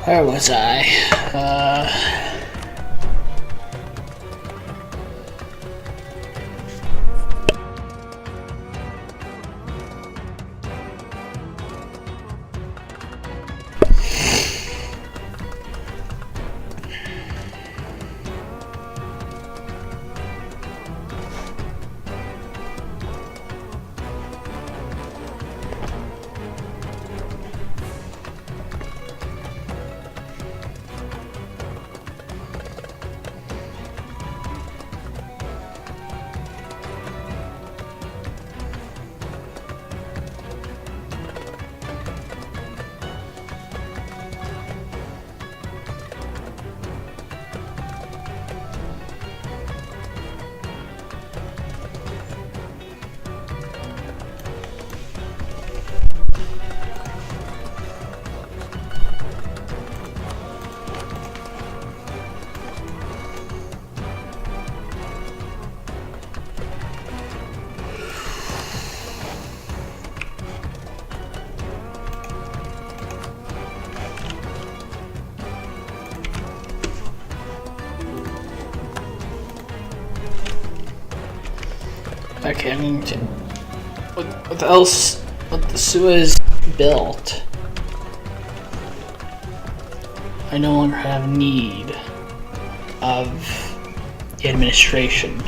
Where was I? Okay, I mean, what else? What the Suez built? I no longer have need of the administration.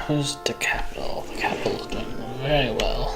Who's the capital? The capital is doing very well.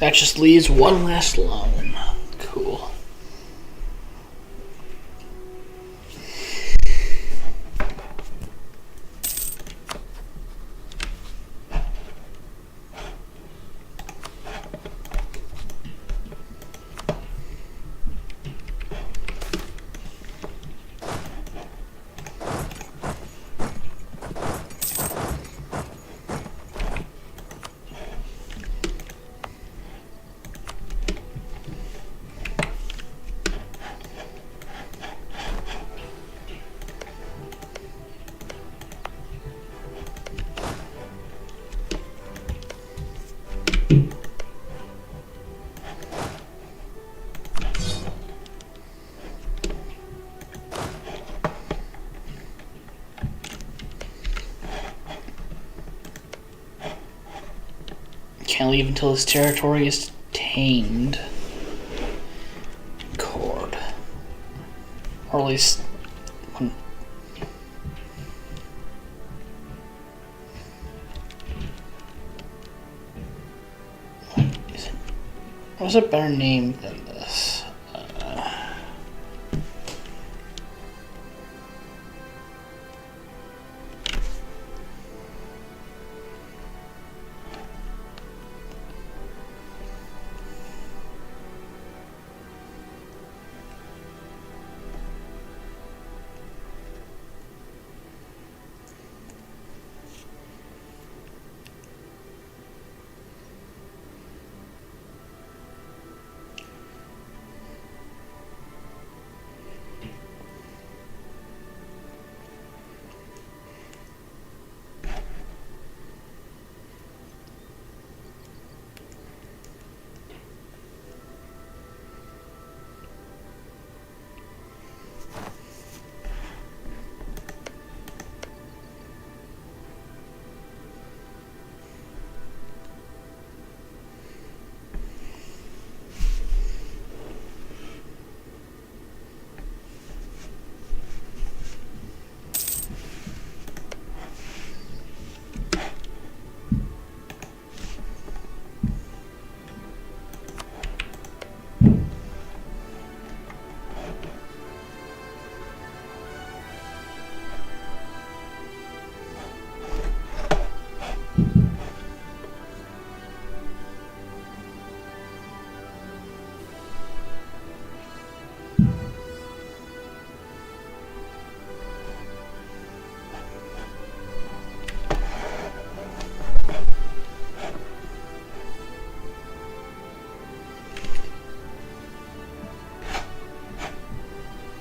That just leaves one last loan. Cool. Can't leave until his territory is tamed. Cord. Or at least one. What's a better name than this?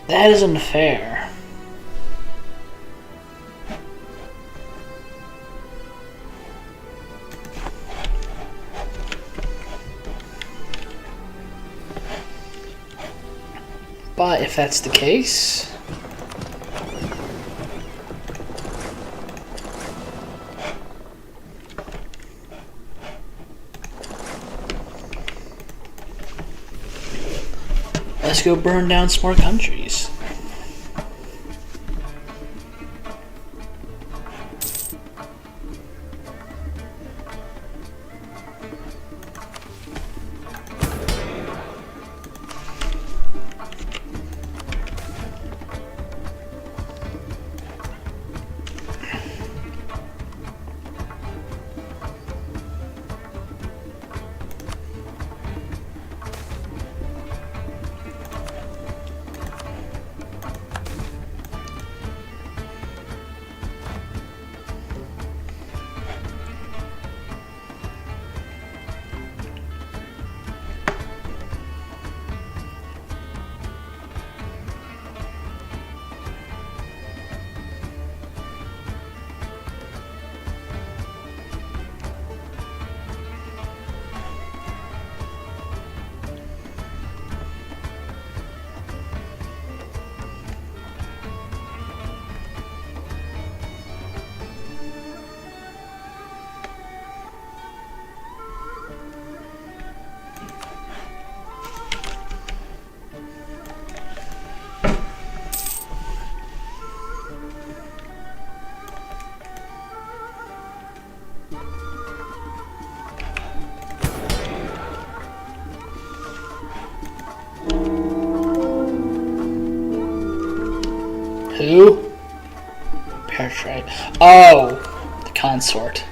That is unfair. But if that's the case, let's go burn down some more countries. Who? Pear. Oh, the consort.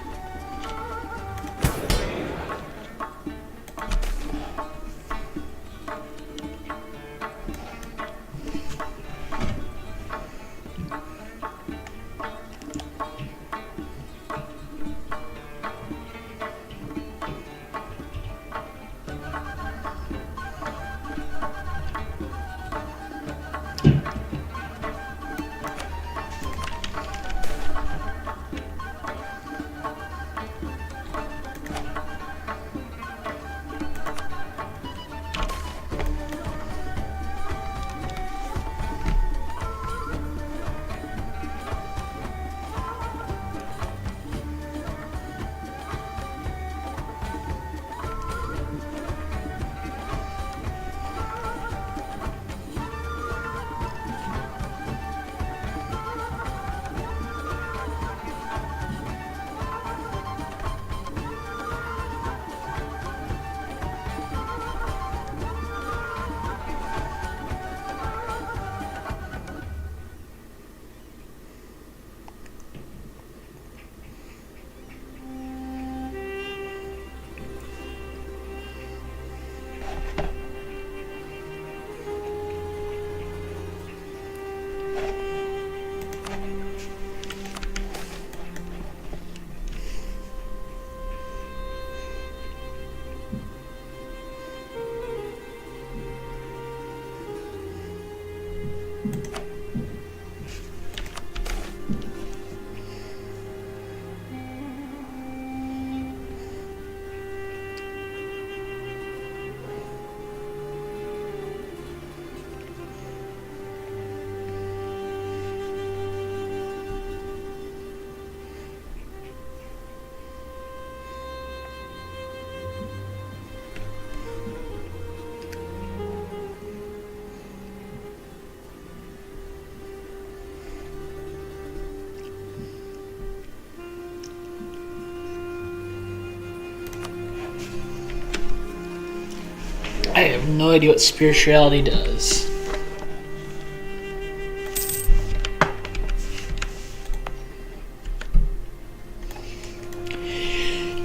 I have no idea what spirituality does.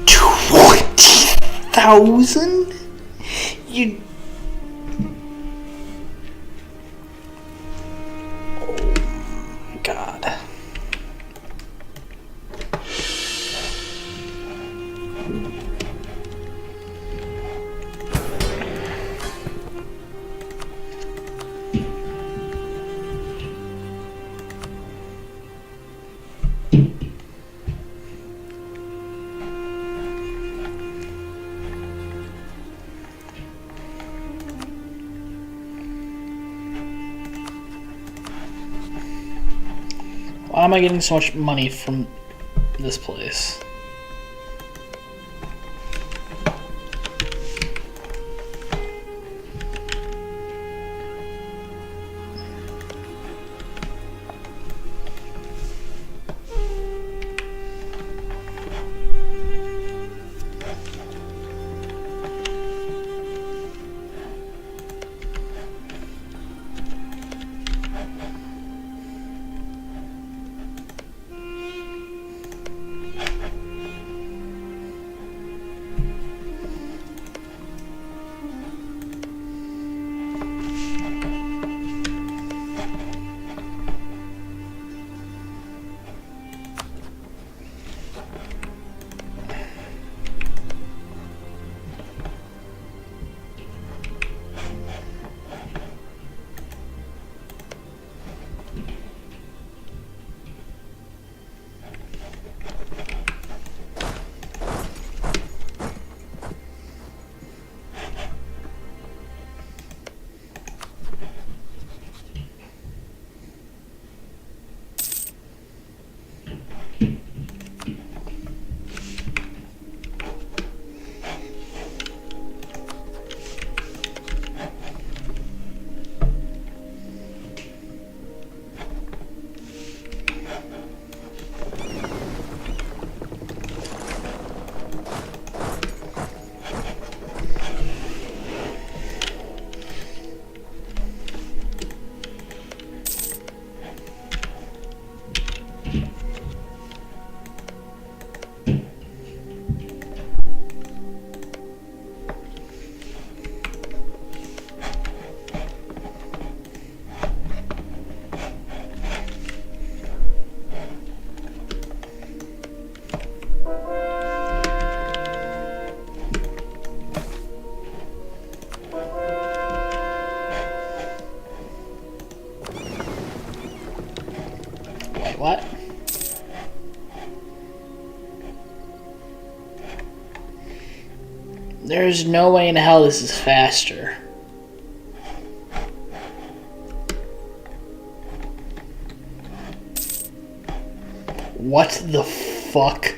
$20,000? You. Oh my god. Why am I getting so much money from this place? Wait, what? There's no way in hell this is faster. What the fuck?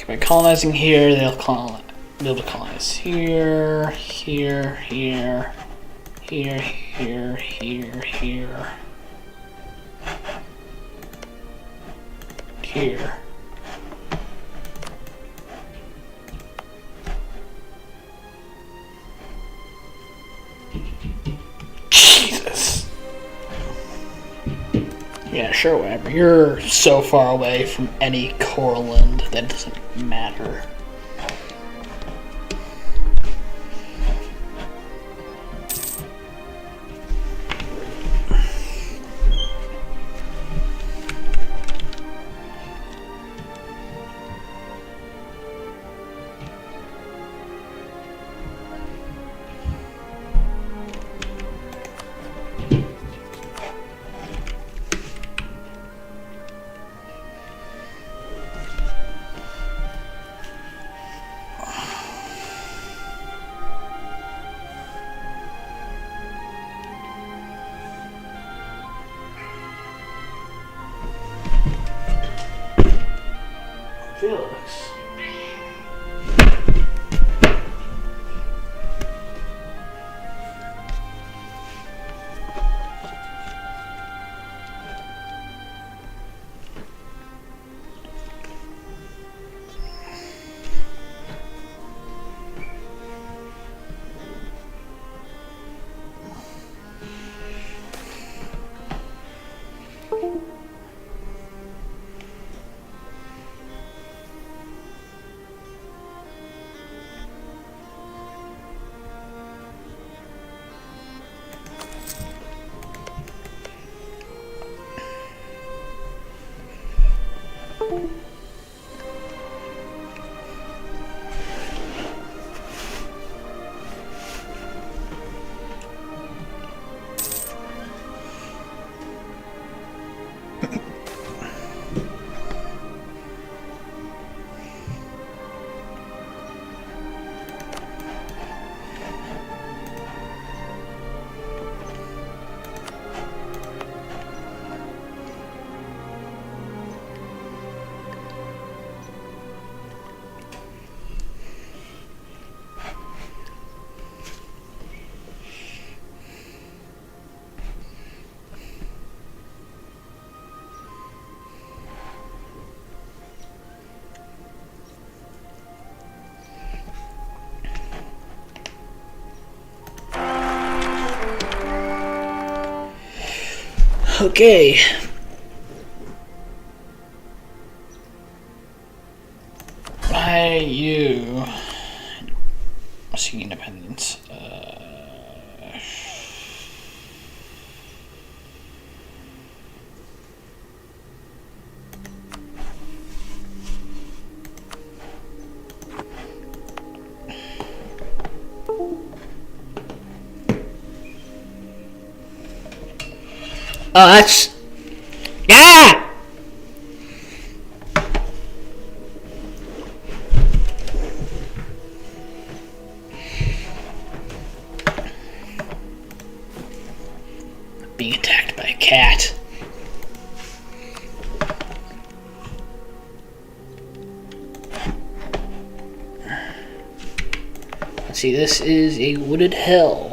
By colonizing here, they'll be able to colonize here, here, here, here, here, here, here, here. Jesus. Yeah, sure, whatever. You're so far away from any Corland that it doesn't matter. Felix. Okay. You seeking independence. Oh, that's... Yeah! Being attacked by a cat. Let's see, this is a wooded hill.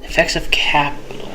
Effects of capital.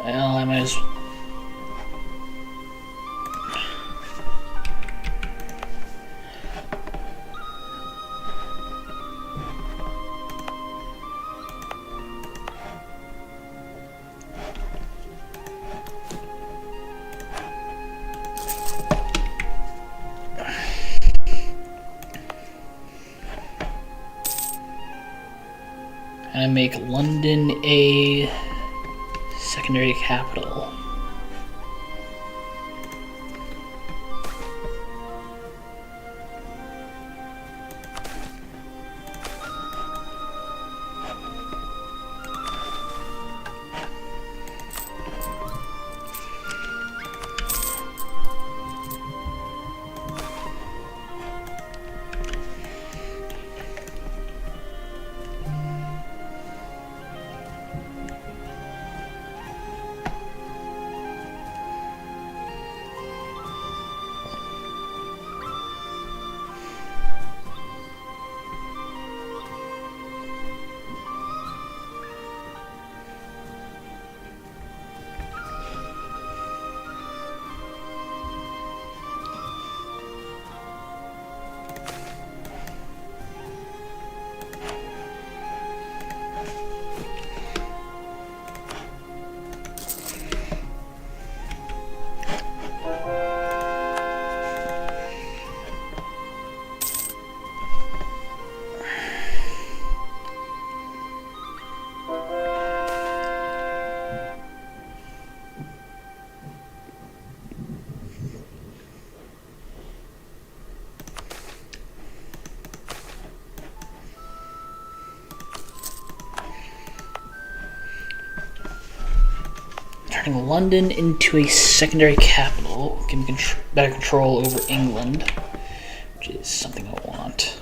Well, I might as well. And make London a secondary capital. Turning London into a secondary capital. Give me better control over England, which is something I want.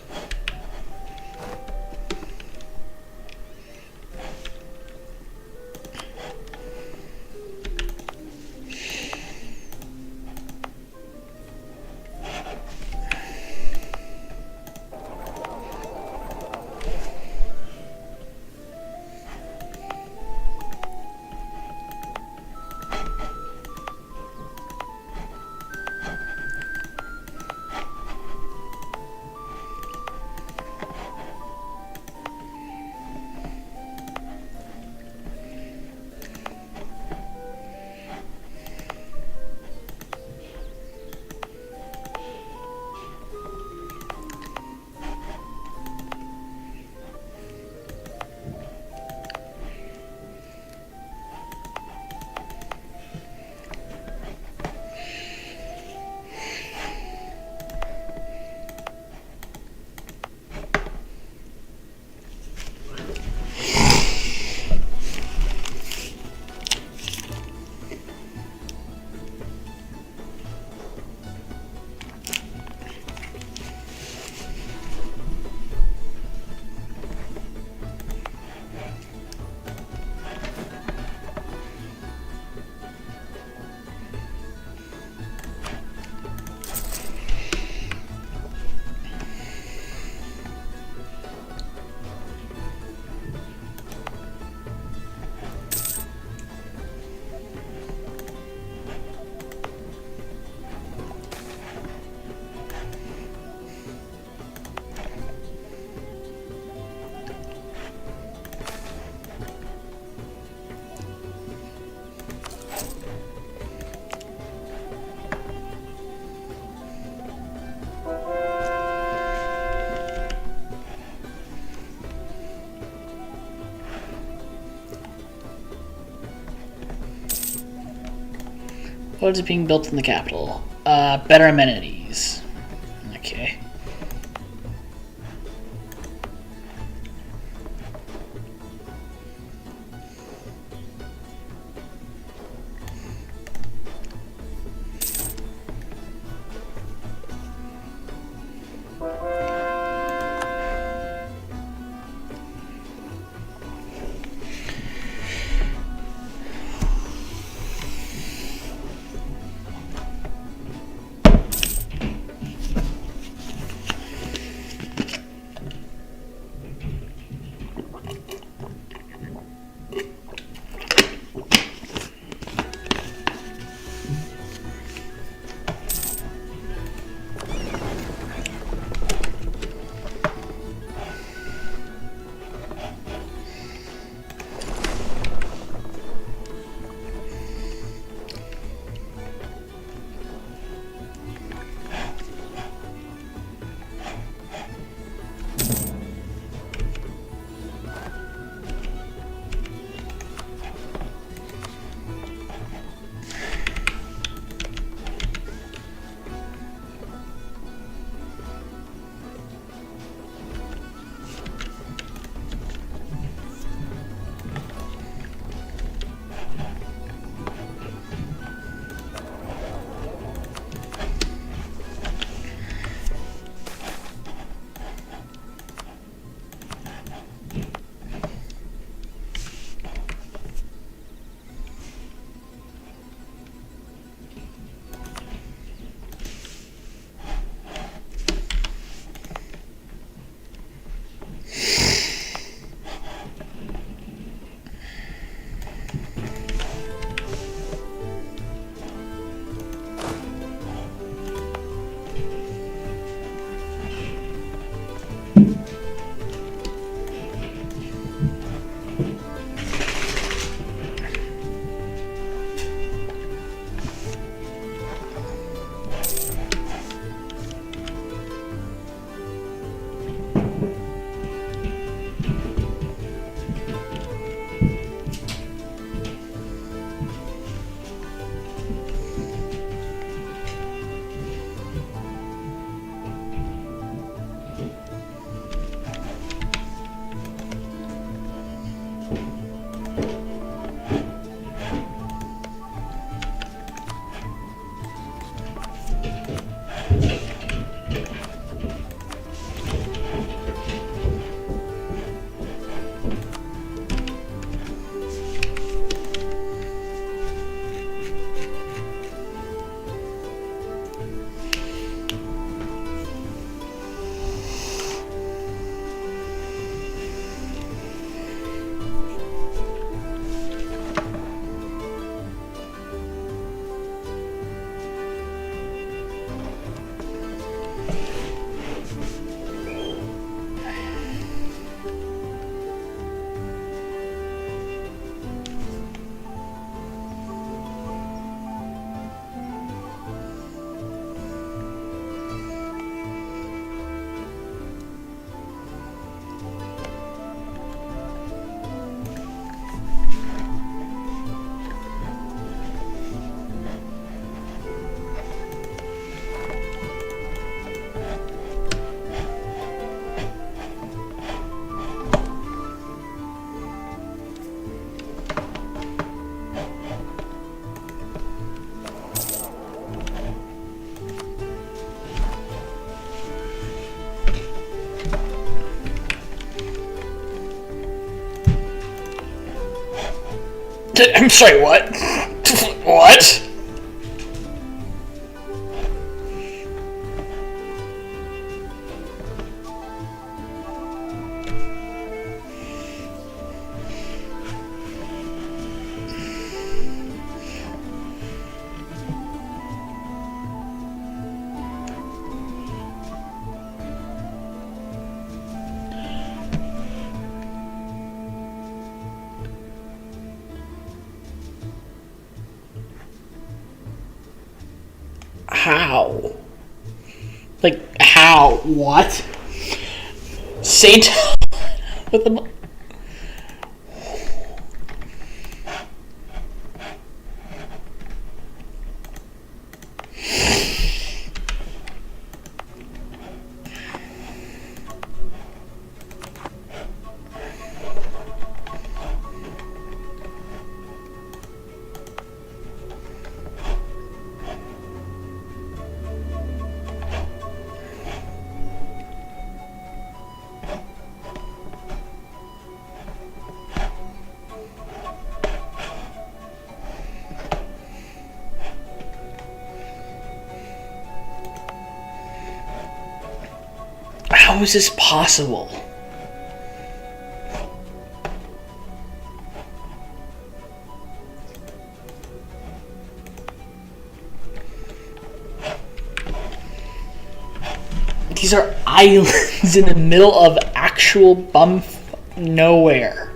What is being built in the capital? Better amenities. Okay. I'm sorry, what? What? How? Like, how? What? Saint with the. How is this possible? These are islands in the middle of actual nowhere.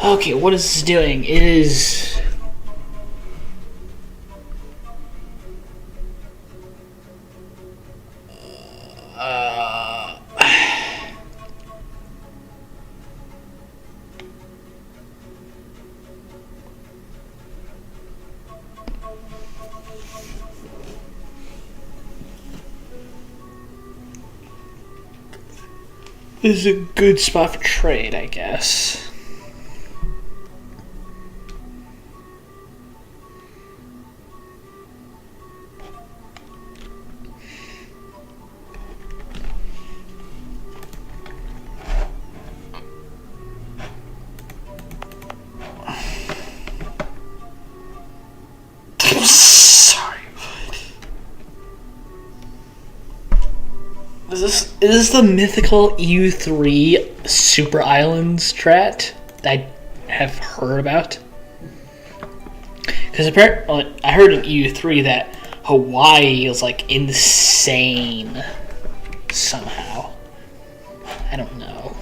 Okay, what is this doing? It is... This is a good spot for trade, I guess. Is this the mythical EU3 super islands strat that I have heard about? Because apparently, I heard in EU3 that Hawaii is like insane somehow. I don't know.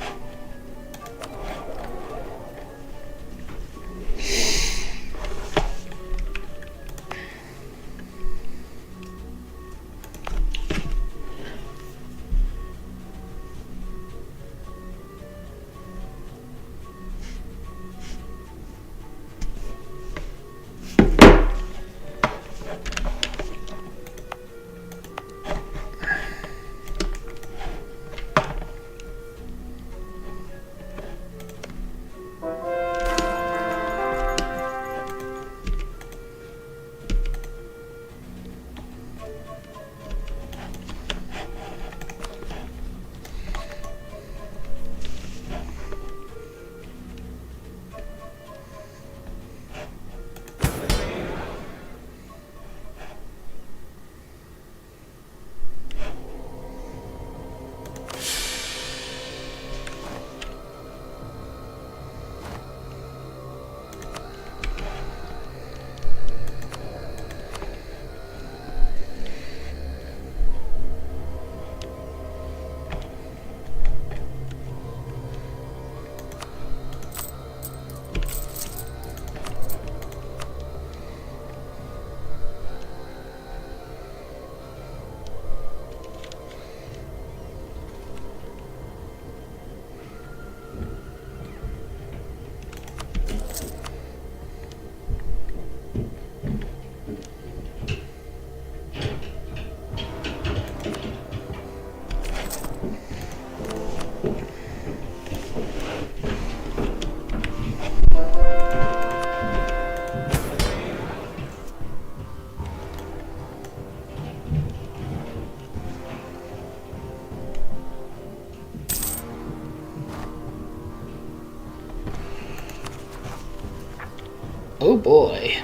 Oh boy.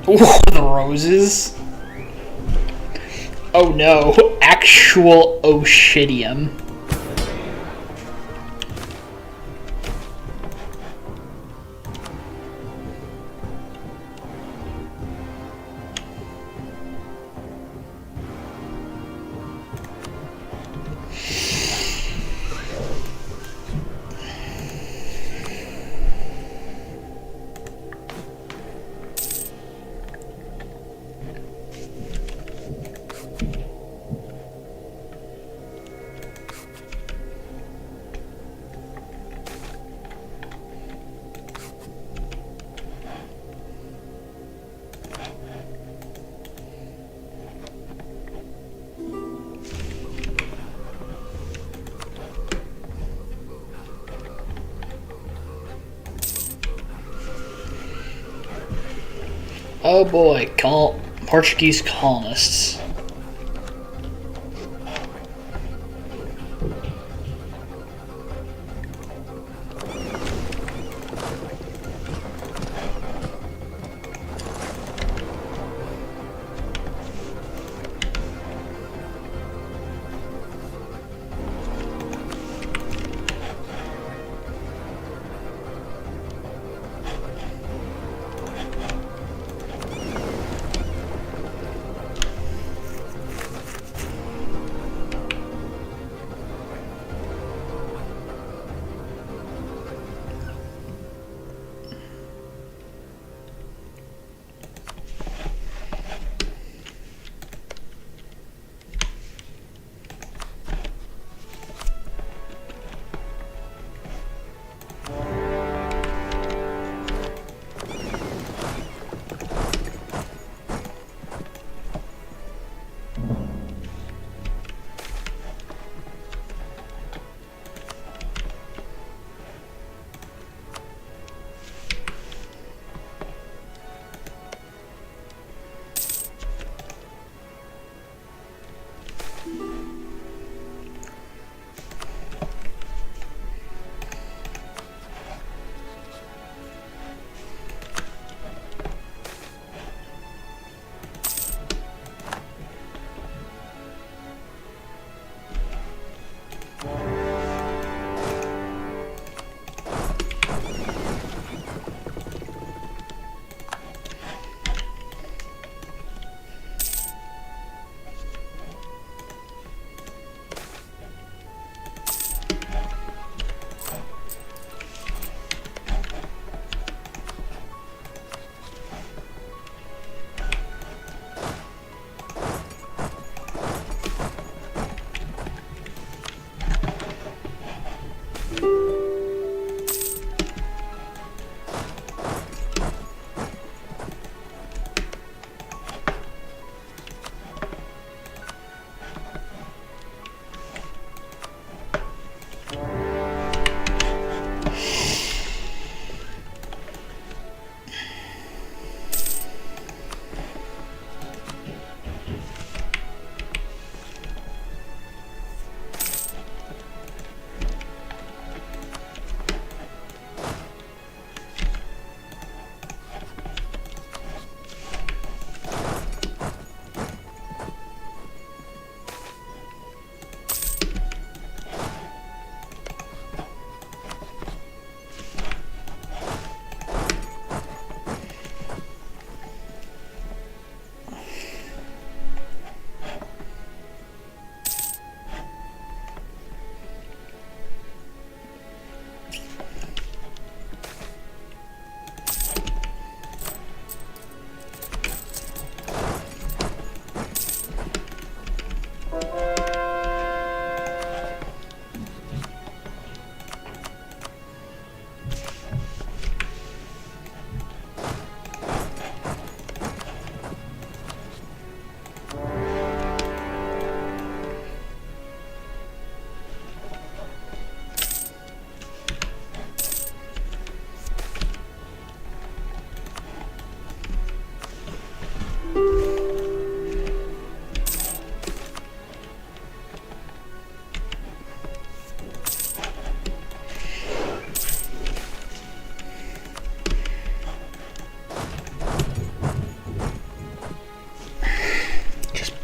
Ooh, the roses. Oh no, actual Oshidium. Oh boy, Portuguese colonists.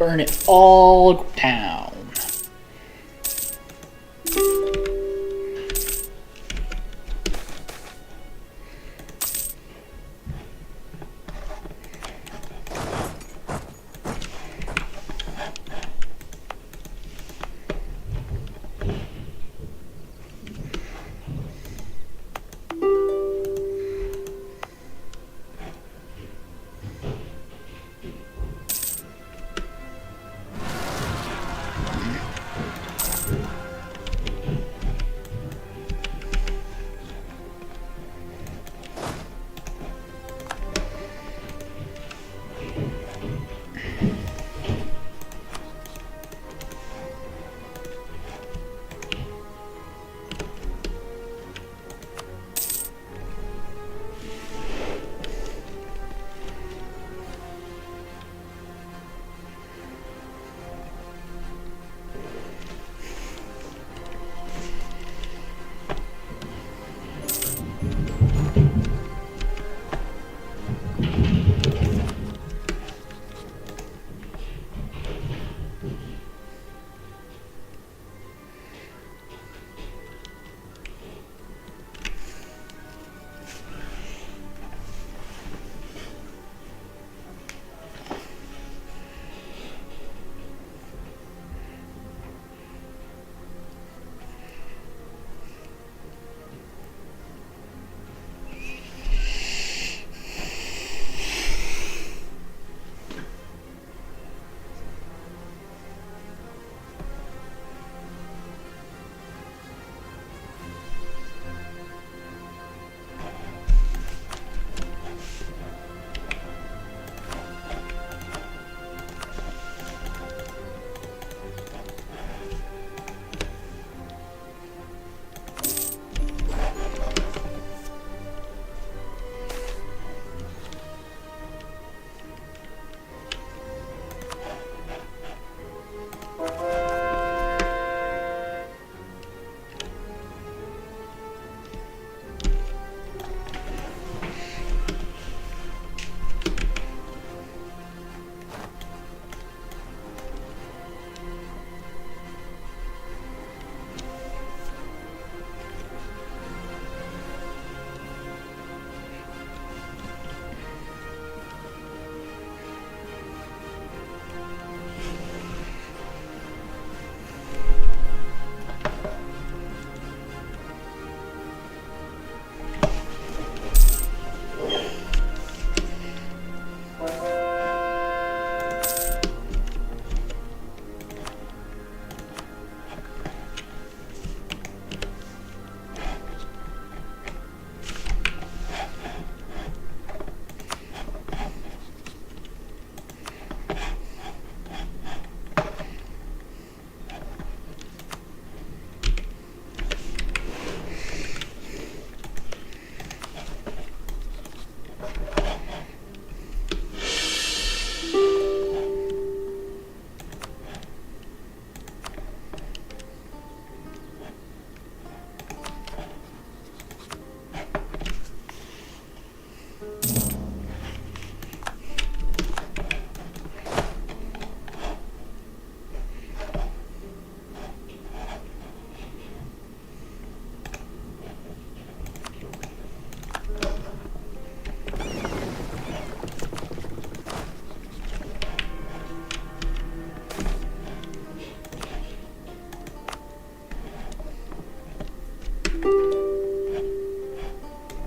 burn it all down.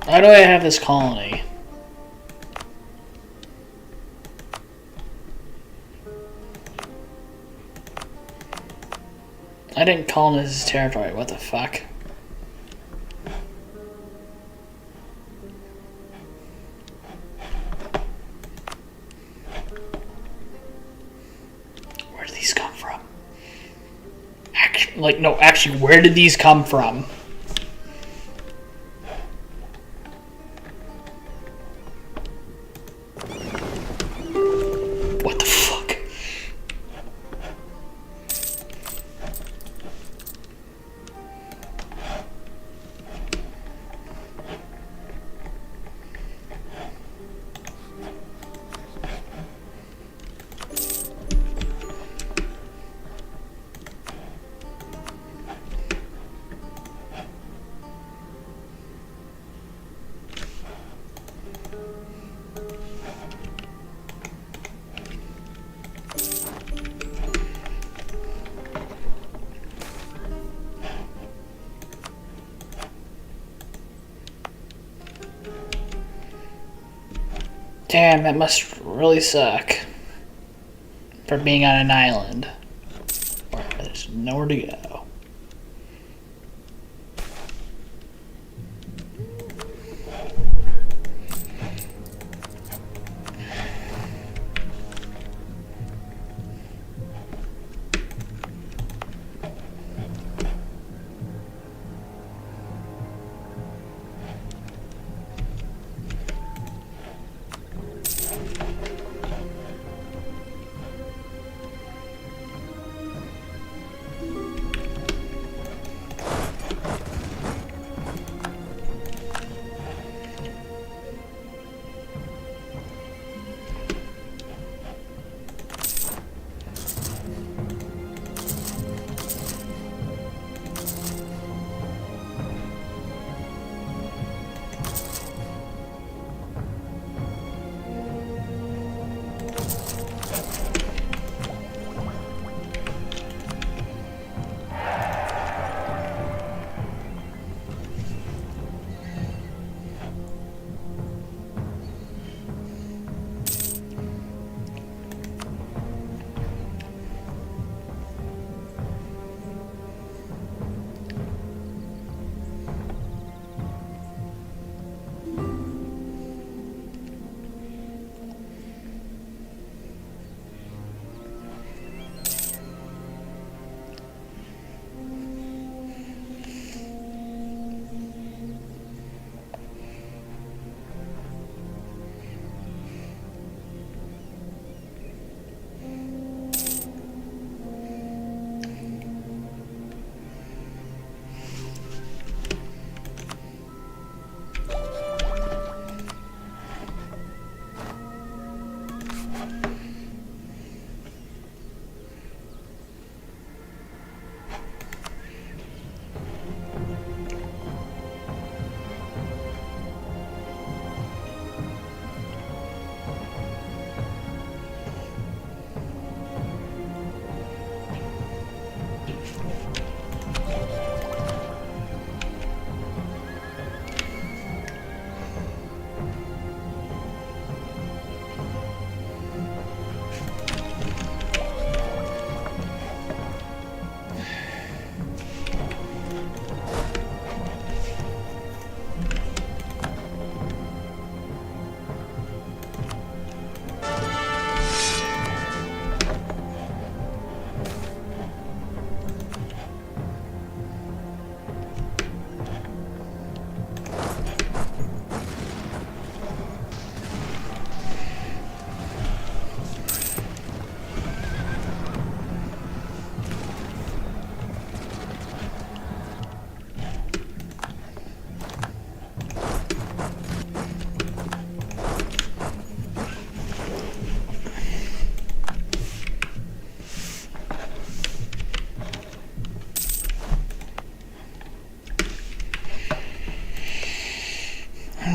Why do I have this colony? I didn't colonize this territory, what the fuck? Where did these come from? Actually, where did these come from? What the fuck? Damn, that must really suck. For being on an island. Where there's nowhere to go.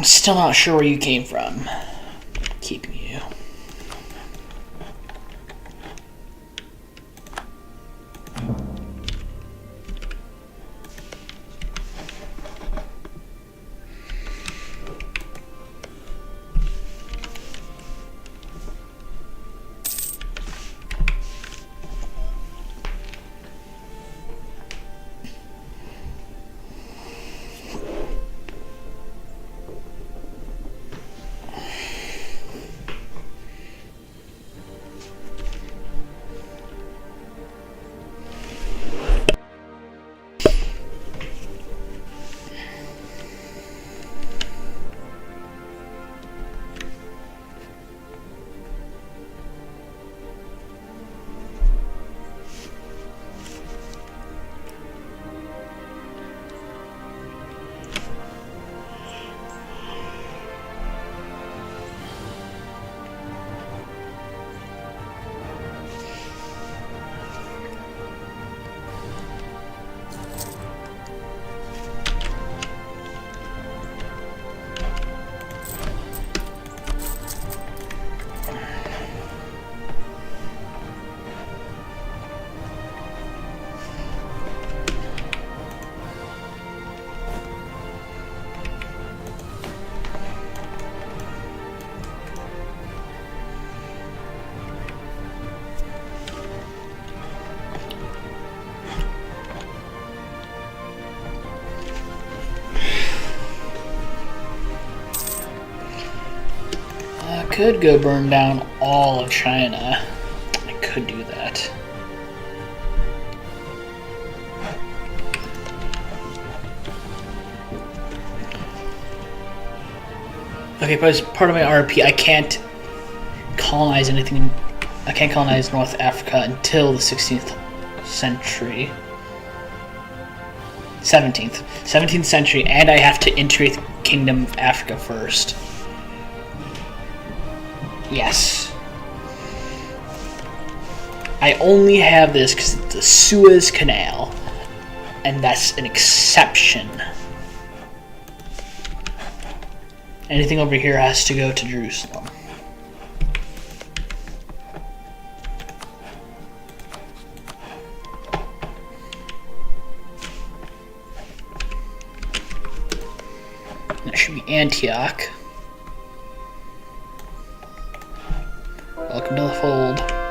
I'm still not sure where you came from. Keeping you. could go burn down all of China. I could do that. Okay, but as part of my RP, I can't colonize anything. I can't colonize North Africa until the 16th century. 17th century, and I have to integrate the Kingdom of Africa first. Yes. I only have this because it's the Suez Canal, and that's an exception. Anything over here has to go to Jerusalem. That should be Antioch. Welcome to the fold.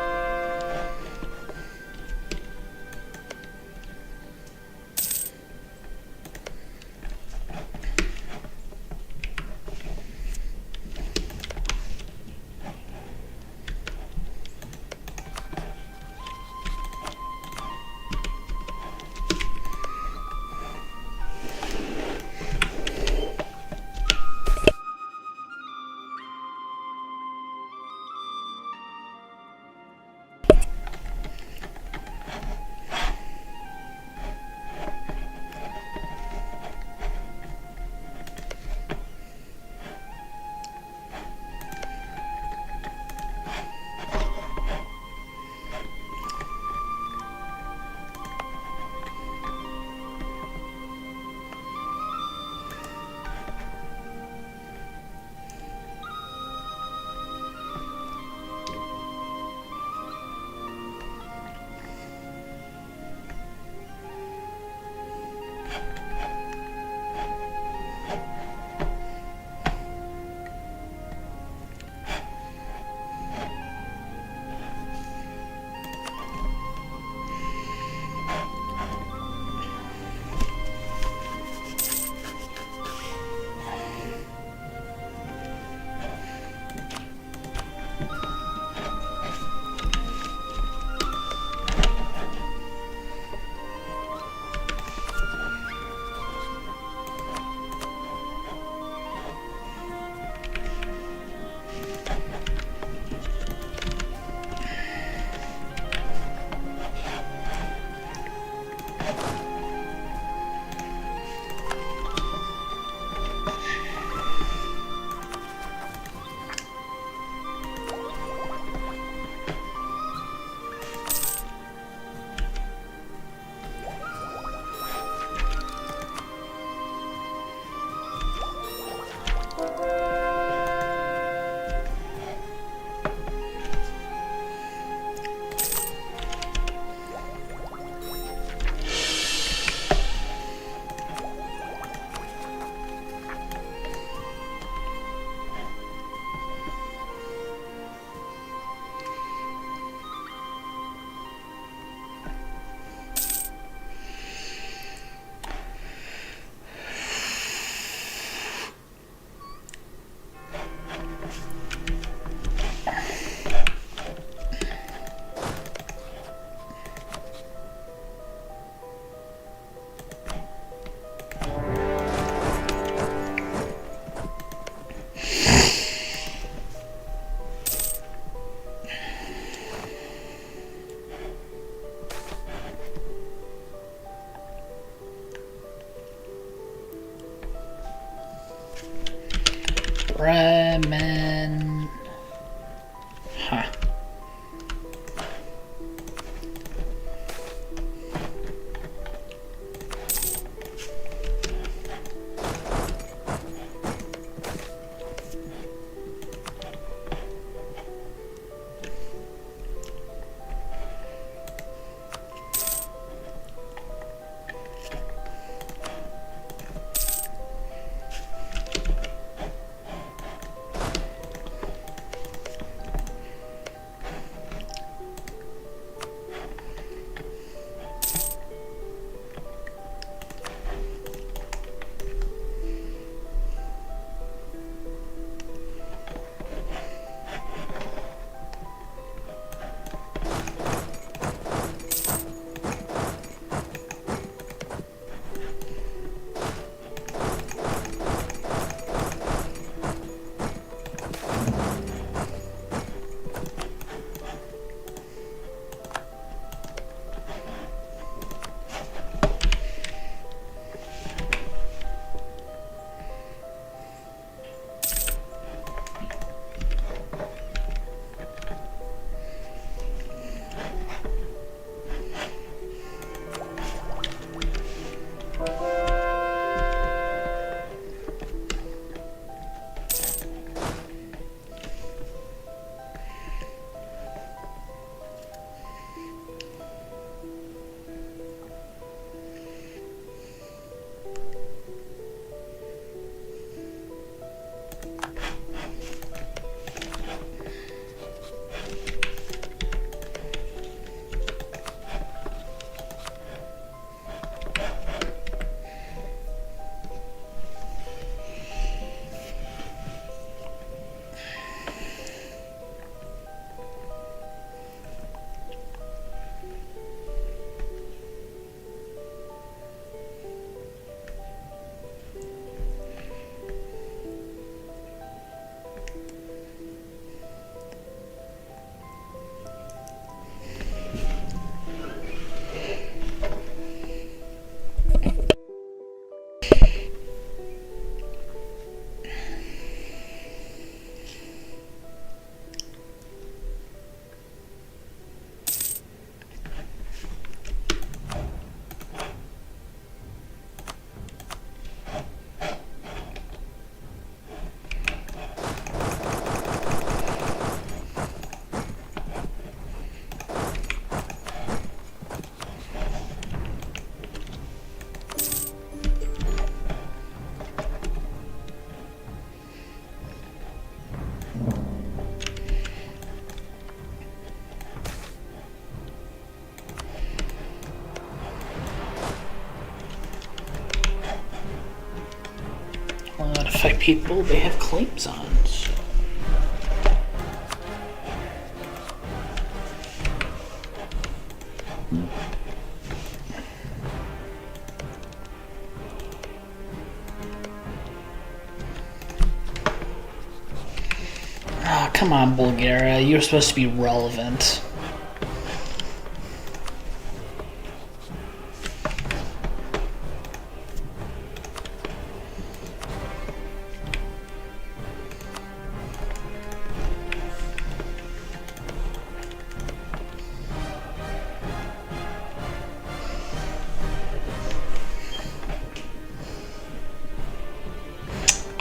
Bremen. Huh. notify people they have claims on. So. Oh, come on, Bulgaria. You're supposed to be relevant.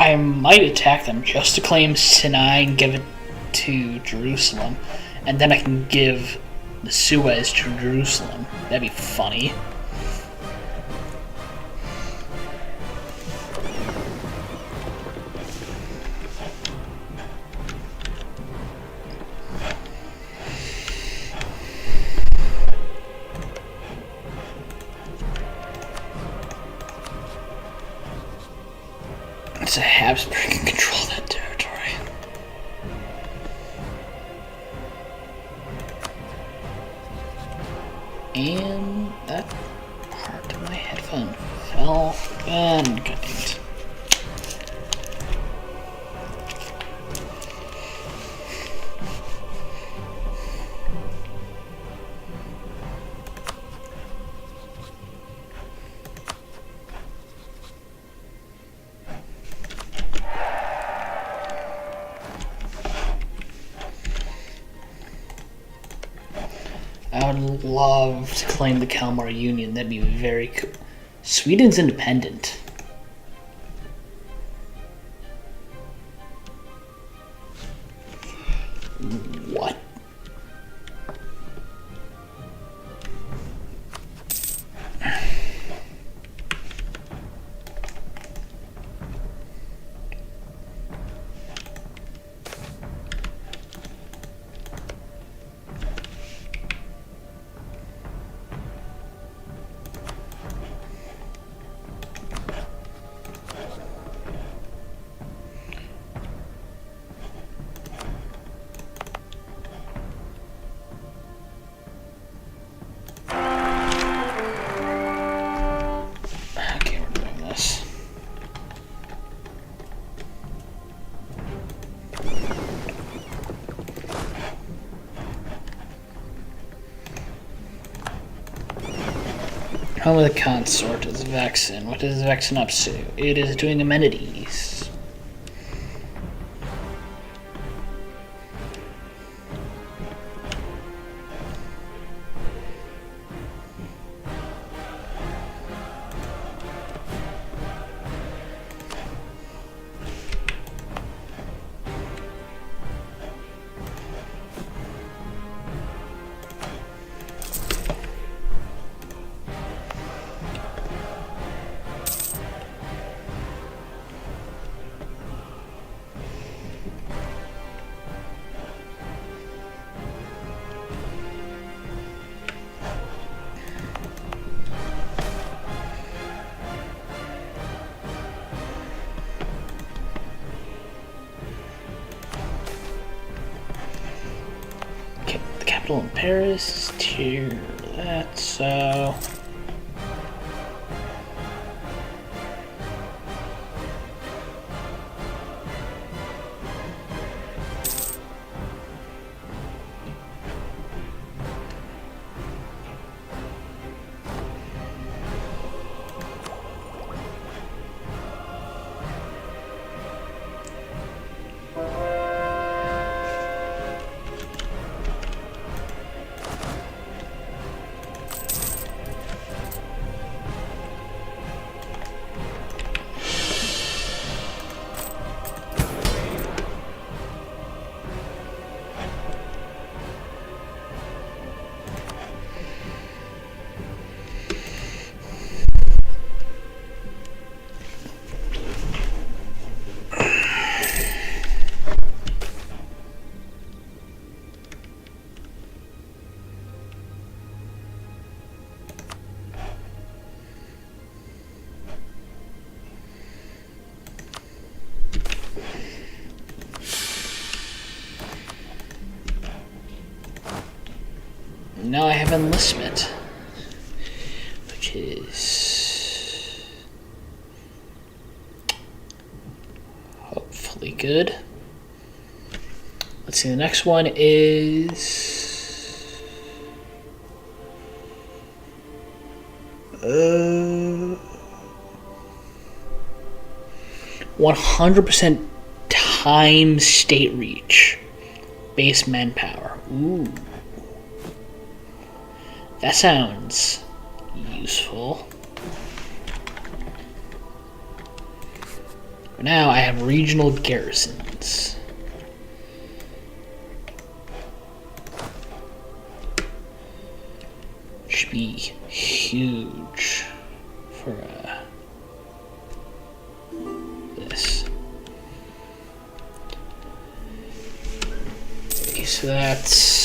I might attack them just to claim Sinai and give it to Jerusalem, and then I can give the Suez to Jerusalem. That'd be funny. It's a Habsburg can control that territory. And that part of my headphone fell and got dinged. I would love to claim the Kalmar Union. That'd be very cool. Sweden's independent. What? Home of the consort is Vexen. What is Vexen up to? It is doing amenities. In Paris, tier that, so now I have enlistment, which is hopefully good. Let's see, the next one is 100% time state reach. Base manpower. Ooh. That sounds useful. For now, I have regional garrisons. Should be huge for this. Okay, so that's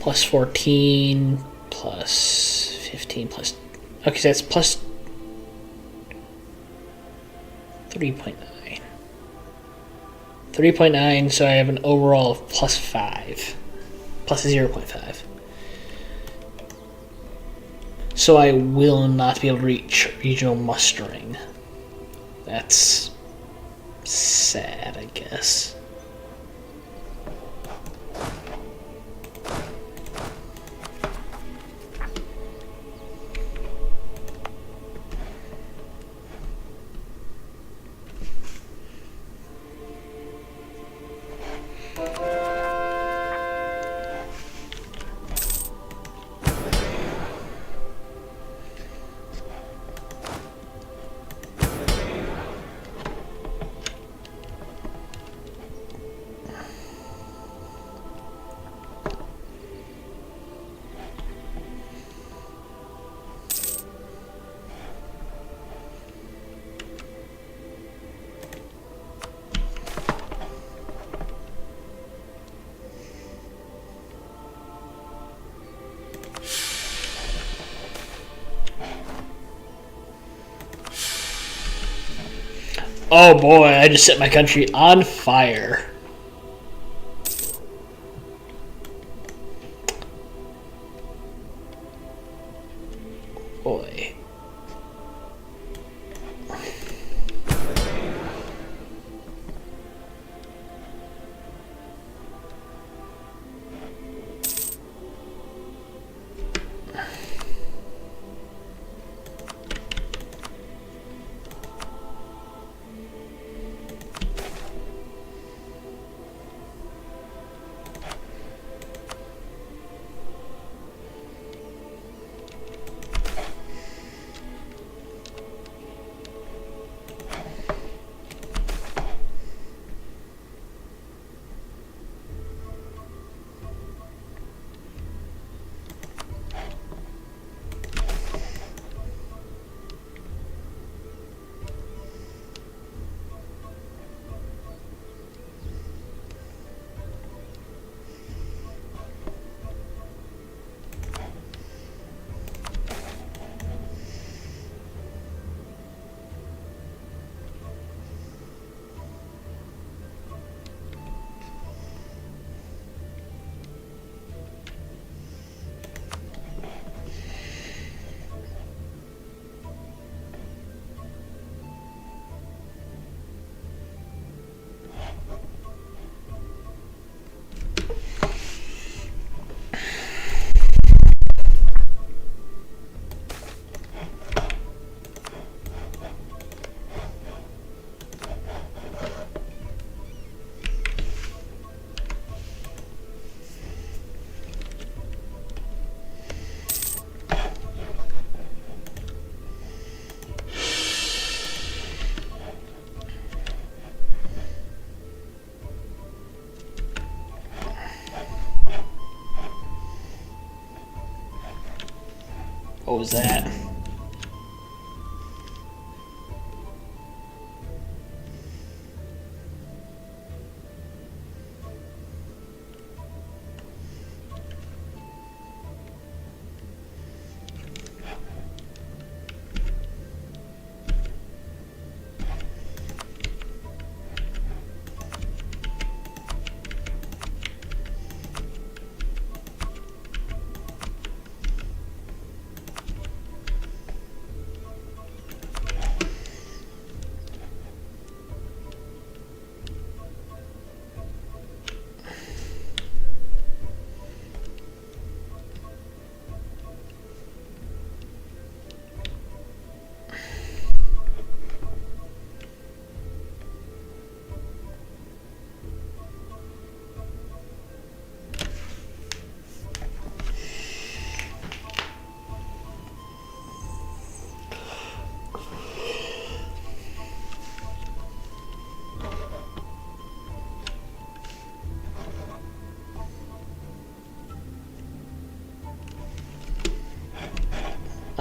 plus 14 plus 15 plus. Okay, so that's plus 3.9. 3.9, so I have an overall of plus 5. Plus 0.5. So I will not be able to reach regional mustering. That's sad, I guess. Oh boy, I just set my country on fire. Boy. What was that?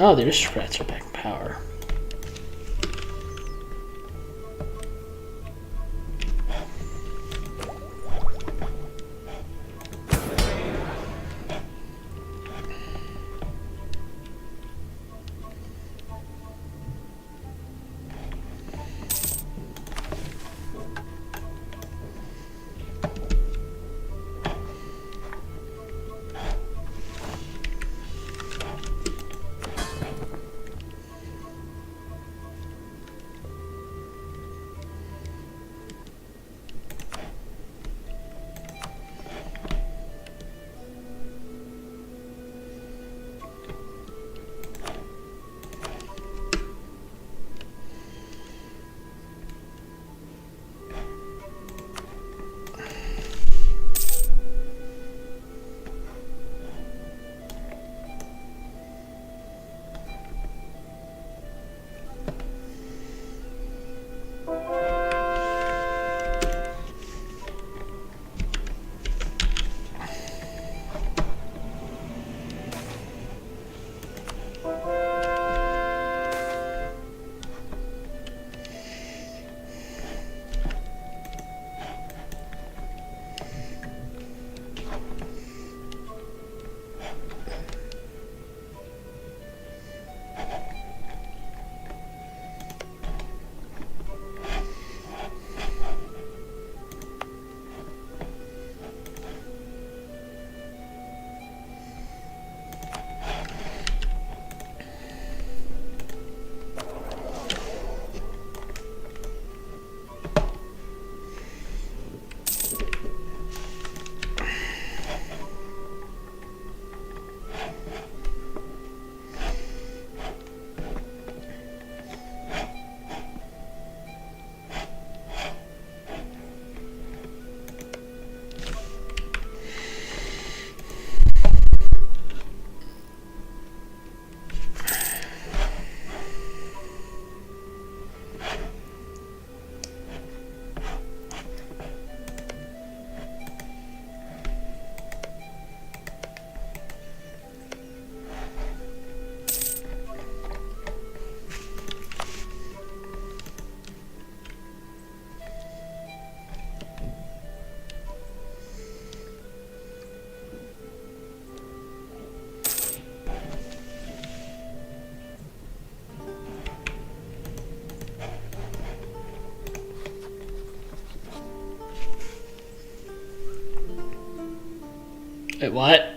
Oh, the aristocrats are back in power. Wait, what?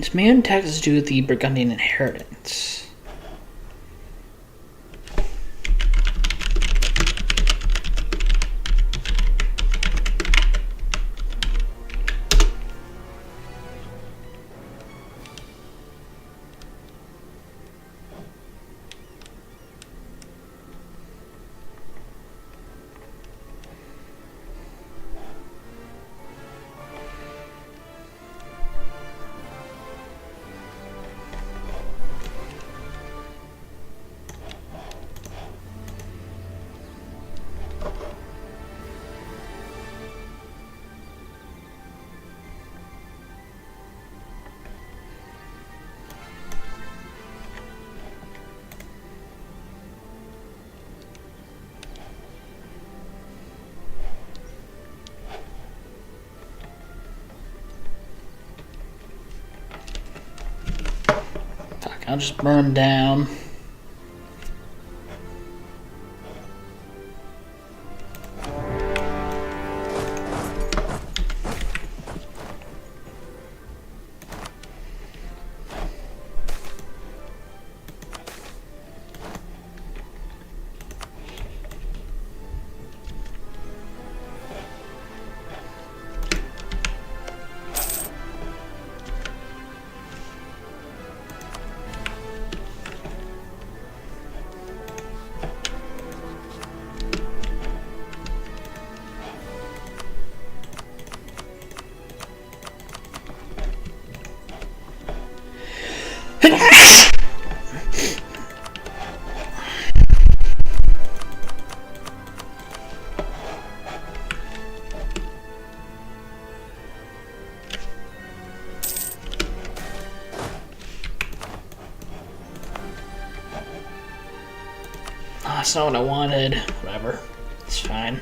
Its main taxes due to the Burgundian inheritance. I'll just burn them down. That's not what I wanted. Whatever. It's fine.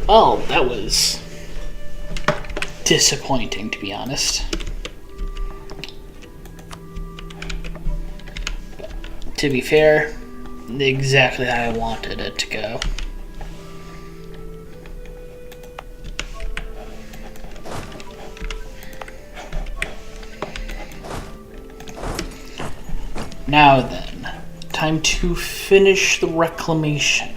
Well, that was disappointing, to be honest. But to be fair, exactly how I wanted it to go. Now then, time to finish the reclamation.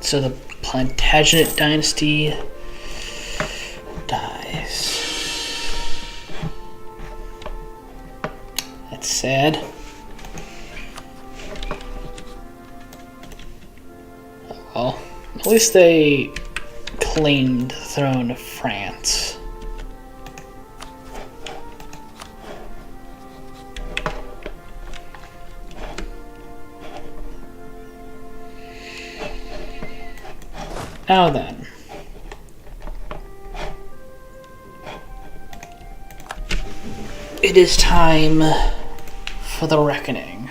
So the Plantagenet dynasty dies. That's sad. Well, at least they claimed the throne of France. Now then, it is time for the reckoning.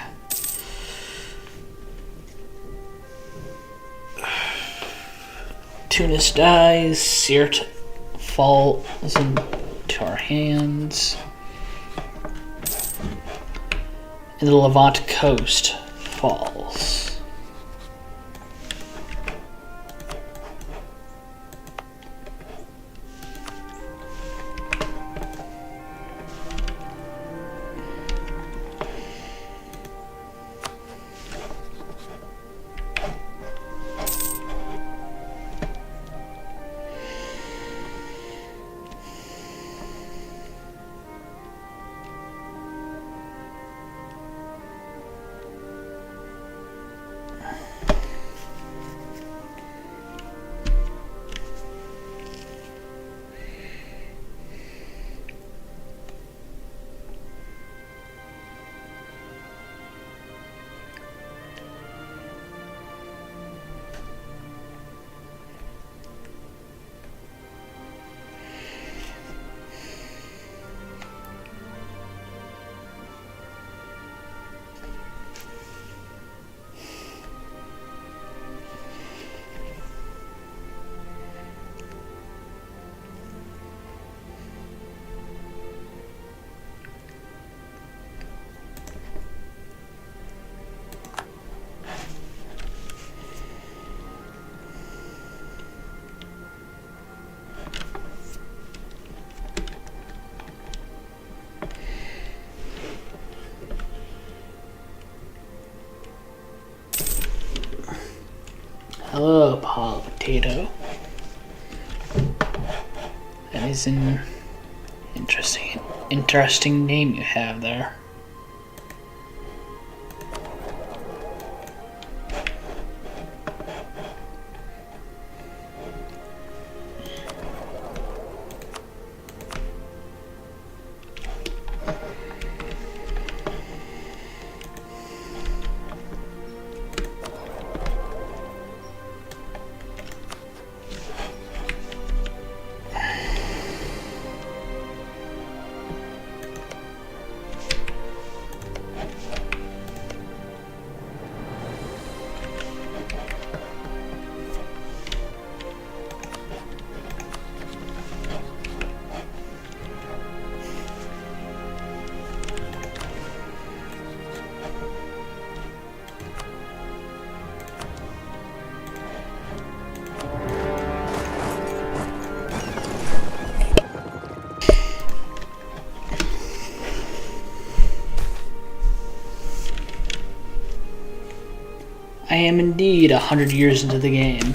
Tunis dies, Sirte falls into our hands, and the Levant coast falls. Hello, Paul Potato. That is an interesting name you have there. am indeed 100 years into the game.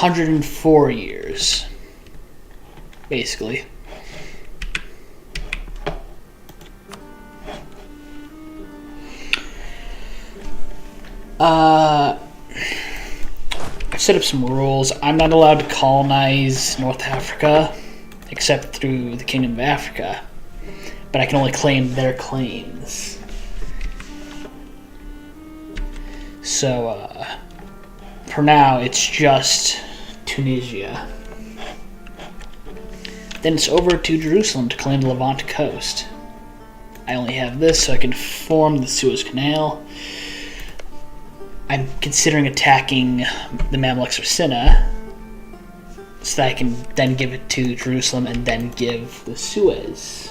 104 years, basically. I set up some rules. I'm not allowed to colonize North Africa except through the Kingdom of Africa, but I can only claim their claims. So, for now, it's just Tunisia. Then it's over to Jerusalem to claim the Levant coast. I only have this so I can form the Suez Canal. I'm considering attacking the Mamluks or Sinna so that I can then give it to Jerusalem and then give the Suez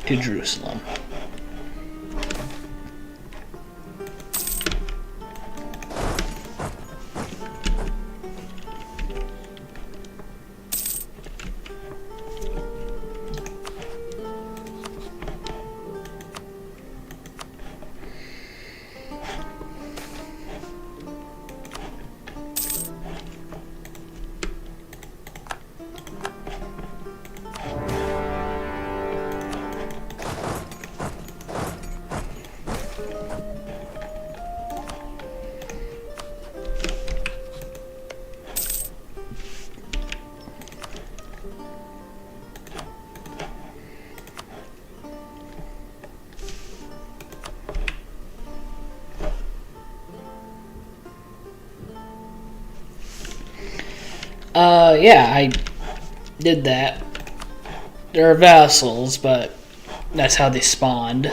to Jerusalem. Yeah, I did that. They're vassals, but that's how they spawned.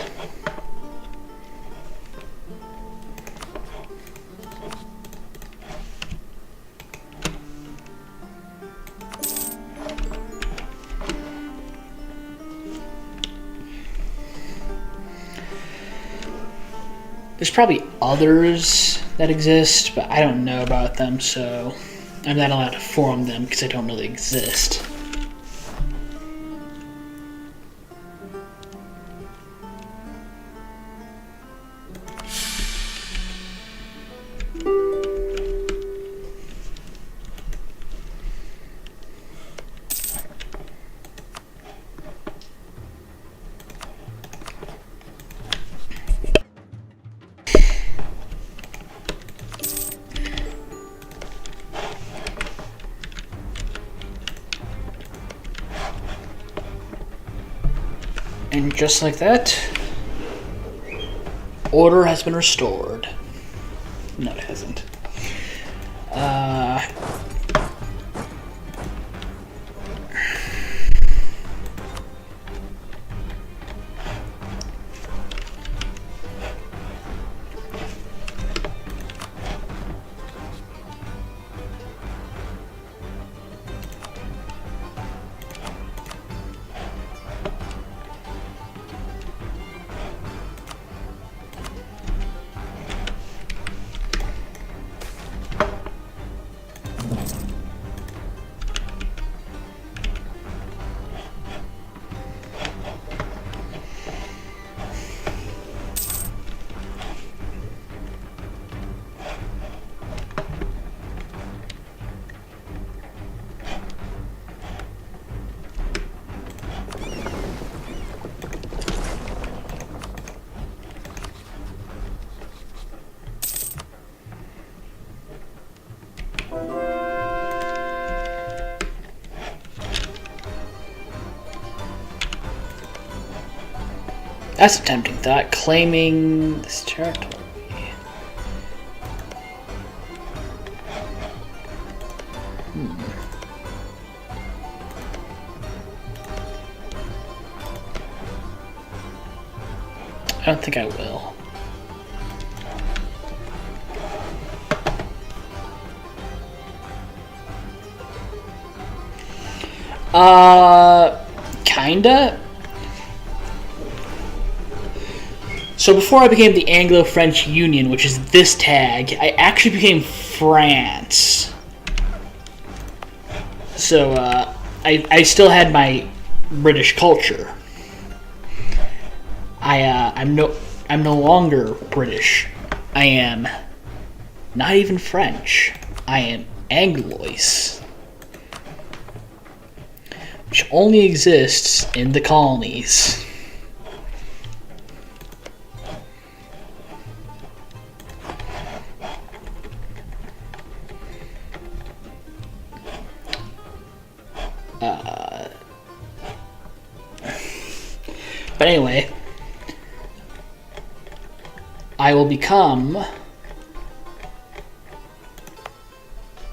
There's probably others that exist, but I don't know about them, so I'm not allowed to form them because I don't know they exist. And just like that, order has been restored. No, it hasn't. That's a tempting thought, claiming this territory. I don't think I will. Kinda. So before I became the Anglo-French Union, which is this tag, I actually became France. So, I still had my British culture. I'm no longer British. I am not even French. I am Anglois, which only exists in the colonies. But anyway, I will become...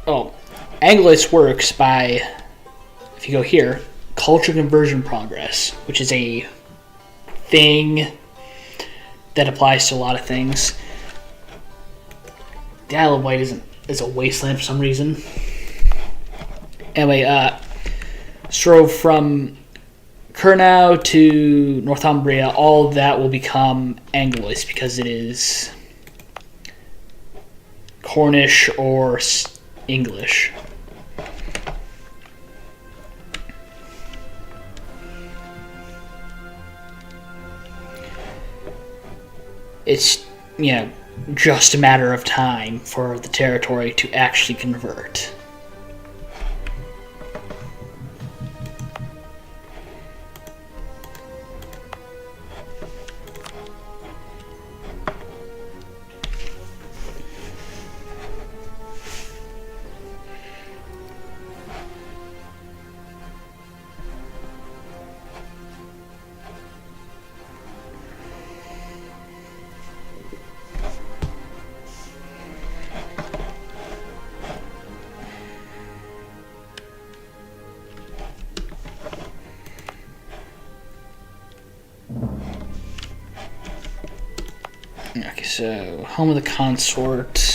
Oh, Anglois works by, if you go here, culture conversion progress, which is a thing that applies to a lot of things. The Isle of Wight is a wasteland for some reason. Anyway, so from Kurnow to Northumbria, all of that will become Anglois because it is Cornish or English. It's, just a matter of time for the territory to actually convert. Okay, so home of the consort.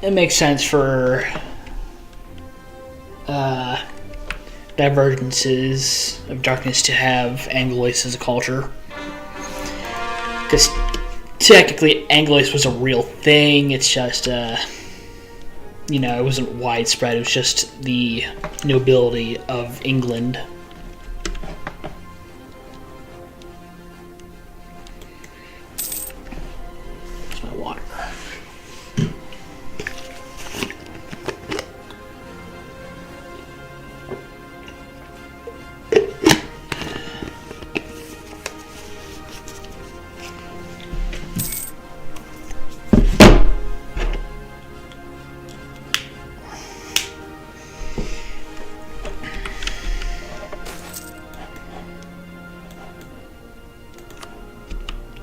It makes sense for divergences of darkness to have Anglois as a culture. Because technically Anglois was a real thing, it's just, it wasn't widespread, it was just the nobility of England. That's my water.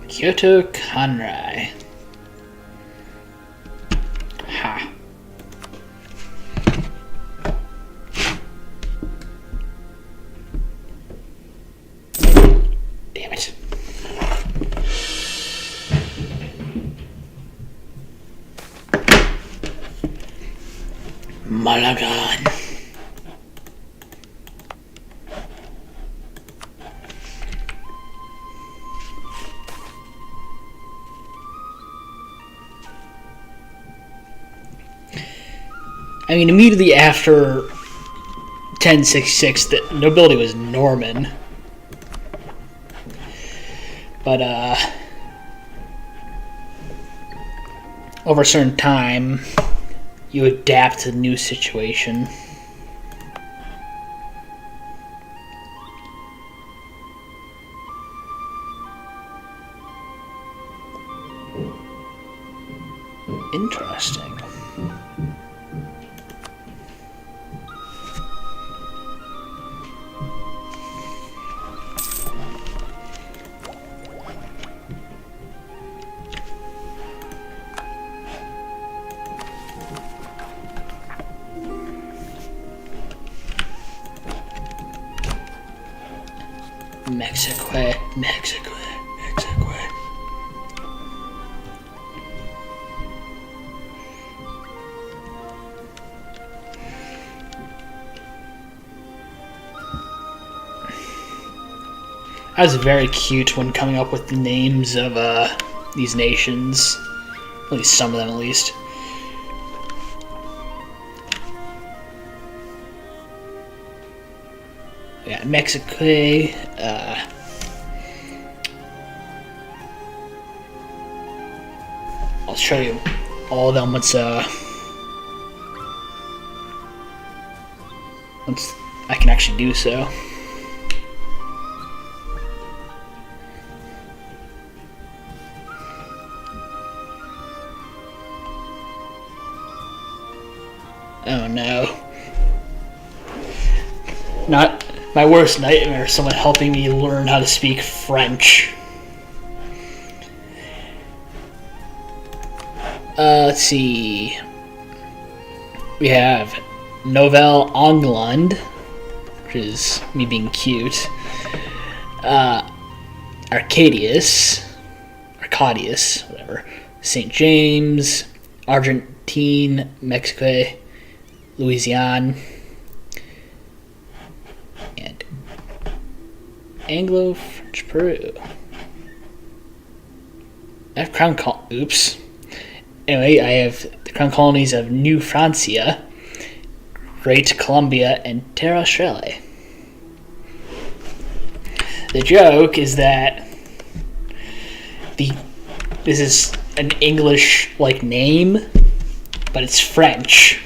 Kyoto Kanrai. Ha. Damn it. Malagan. I mean, immediately after 1066, the nobility was Norman. But, over a certain time, you adapt to the new situation. Interesting. Mexico. Mexico. Mexico. I was very cute when coming up with the names of these nations. At least some of them, at least. Yeah, Mexico. I'll show you all of them once I can actually do so. Oh no. Not my worst nightmare, someone helping me learn how to speak French. Let's see. We have Nouvelle England, which is me being cute. Arcadius, whatever. St. James, Argentine, Mexico, Louisiana, and Anglo-French Peru. I have oops. Anyway, I have the crown colonies of New Francia, Great Columbia, and Terre Australia. The joke is that this is an English-like name, but it's French.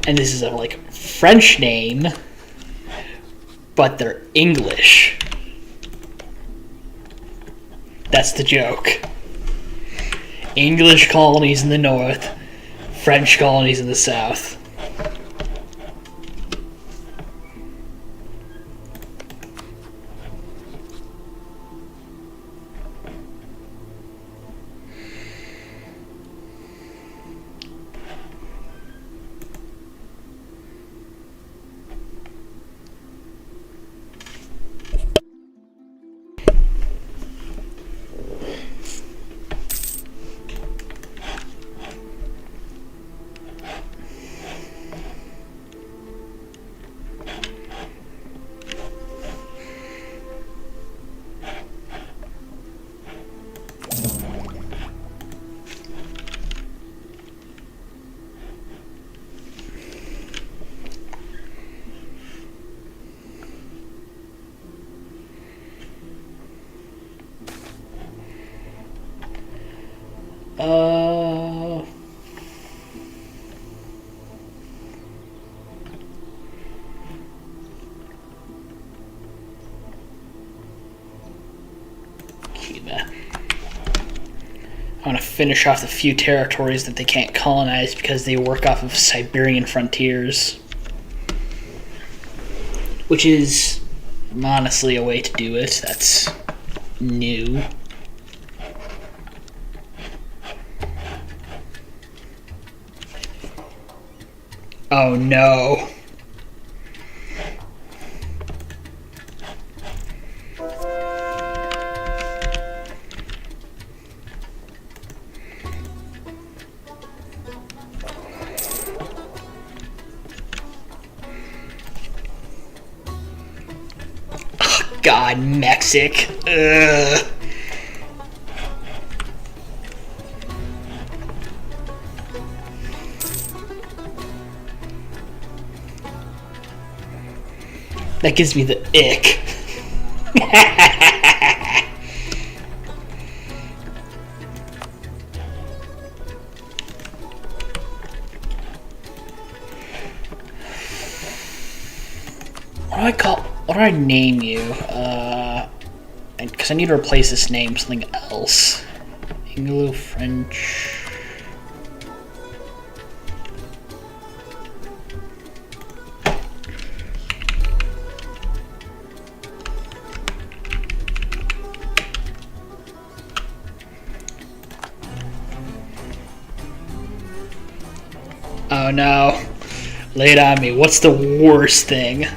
And this is a French name, but they're English. That's the joke. English colonies in the north, French colonies in the south. Cuba. I want to finish off the few territories that they can't colonize because they work off of Siberian frontiers, which is honestly a way to do it. That's new. Oh no. Oh, God, Mexic. Ugh. That gives me the ick. What do I name you? Because I need to replace this name with something else. Anglo-French. Oh no. Lay it on me. What's the worst thing?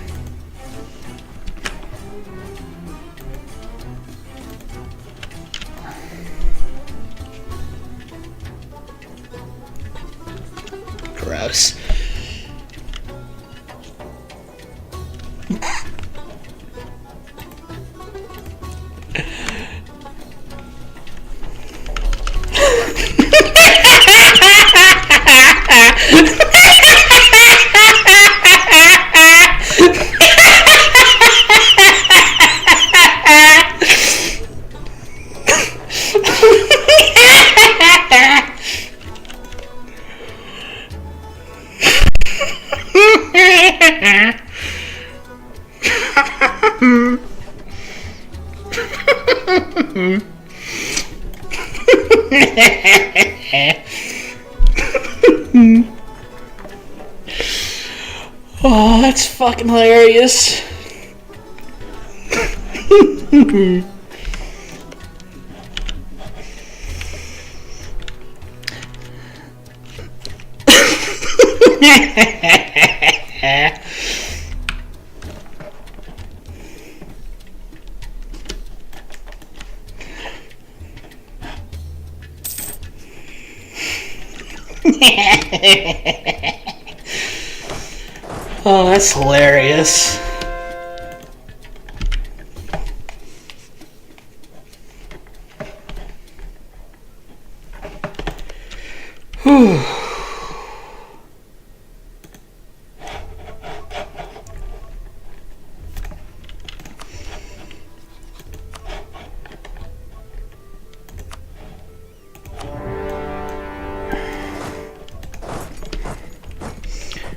gross. Oh, that's fucking hilarious. Oh, that's hilarious. Whew.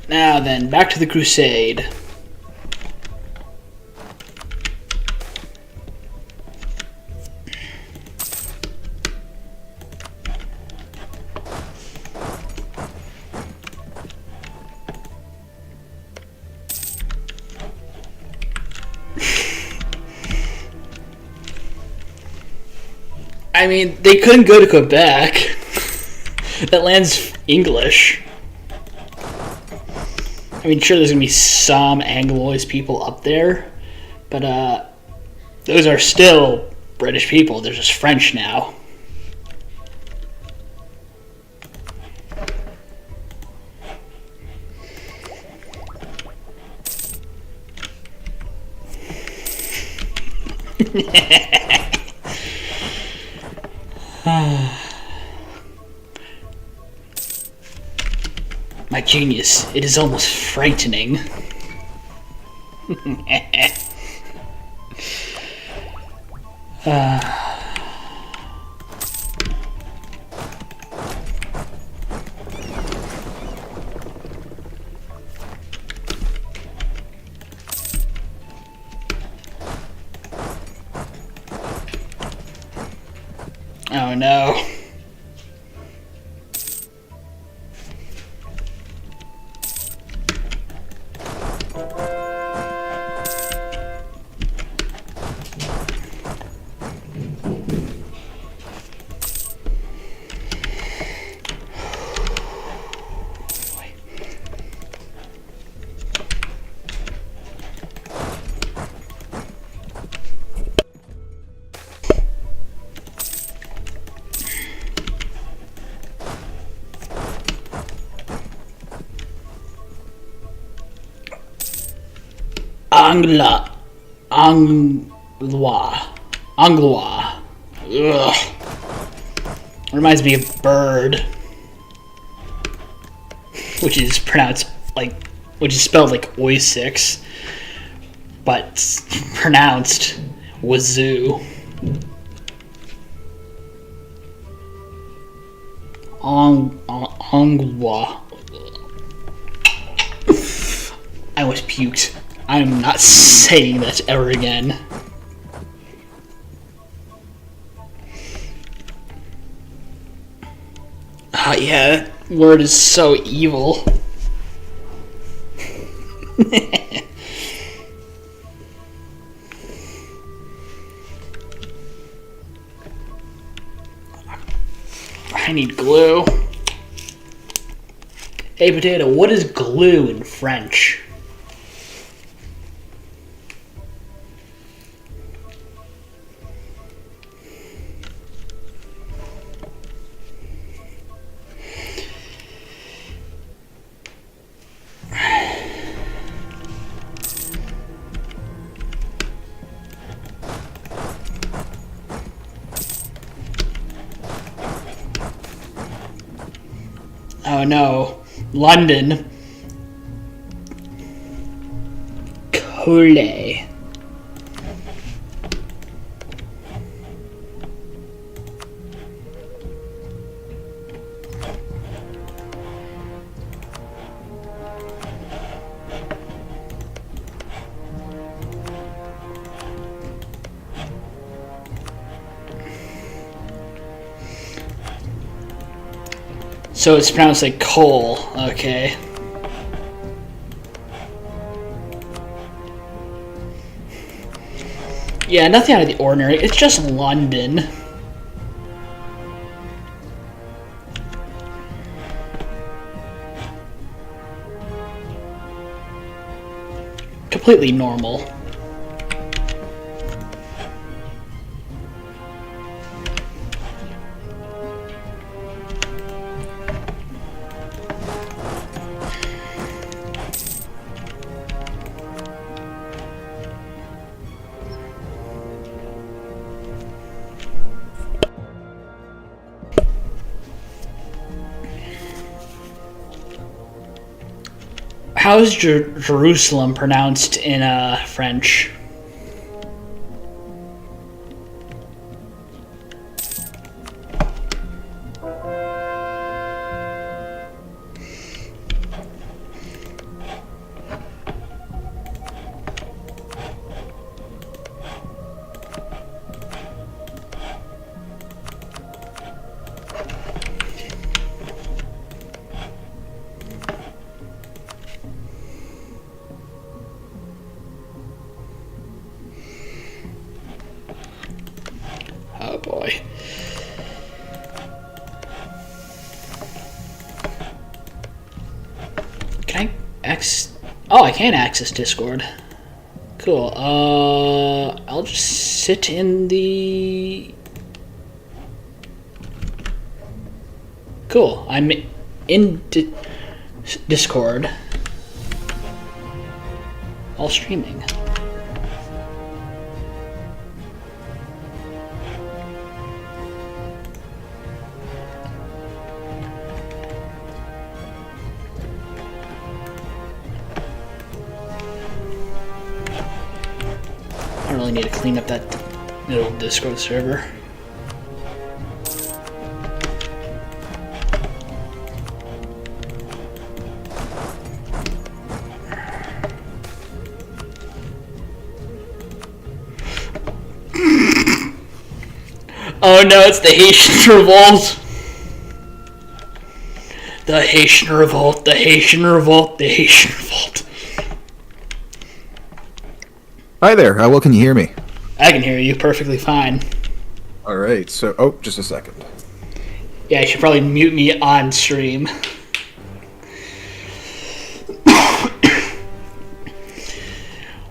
Now then, back to the crusade. I mean, they couldn't go to Quebec. That land's English. I mean, sure, there's going to be some Anglois people up there, but those are still British people. They're just French now. My genius, it is almost frightening. Oh no. Anglois. Ugh. Reminds me of bird, which is spelled like oisix, but pronounced wazoo. Anglois. I almost puked. I'm not saying that ever again. Yeah, that word is so evil. I need glue. Hey, Potato, what is glue in French? Oh no. London. Cole. So it's pronounced like coal. Okay. Yeah, nothing out of the ordinary. It's just London. Completely normal. How is Jerusalem pronounced in French? Oh boy. Can I Oh, I can access Discord. Cool. I'll just sit in the... Cool. I'm in Discord. All streaming. I really need to clean up that little Discord server. Oh no, it's the Haitian revolt. The Haitian revolt, the Haitian revolt, the Haitian revolt. Hi there, how well can you hear me? I can hear you perfectly fine. Alright, so, oh, just a second. Yeah, you should probably mute me on stream.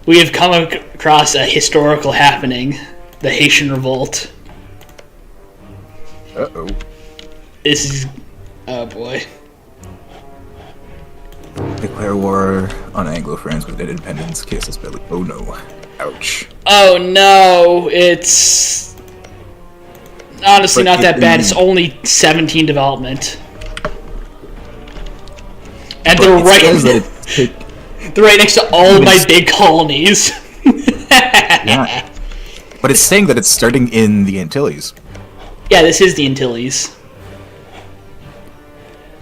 We have come across a historical happening, the Haitian revolt. Uh-oh. This is... oh boy. Declare war on Anglo-France with independence, cases belly. Oh no. Ouch. Oh no, it's... honestly not that bad, it's only 17 development. And they're right next to all of my big colonies. Yeah. But it's saying that it's starting in the Antilles. Yeah, this is the Antilles.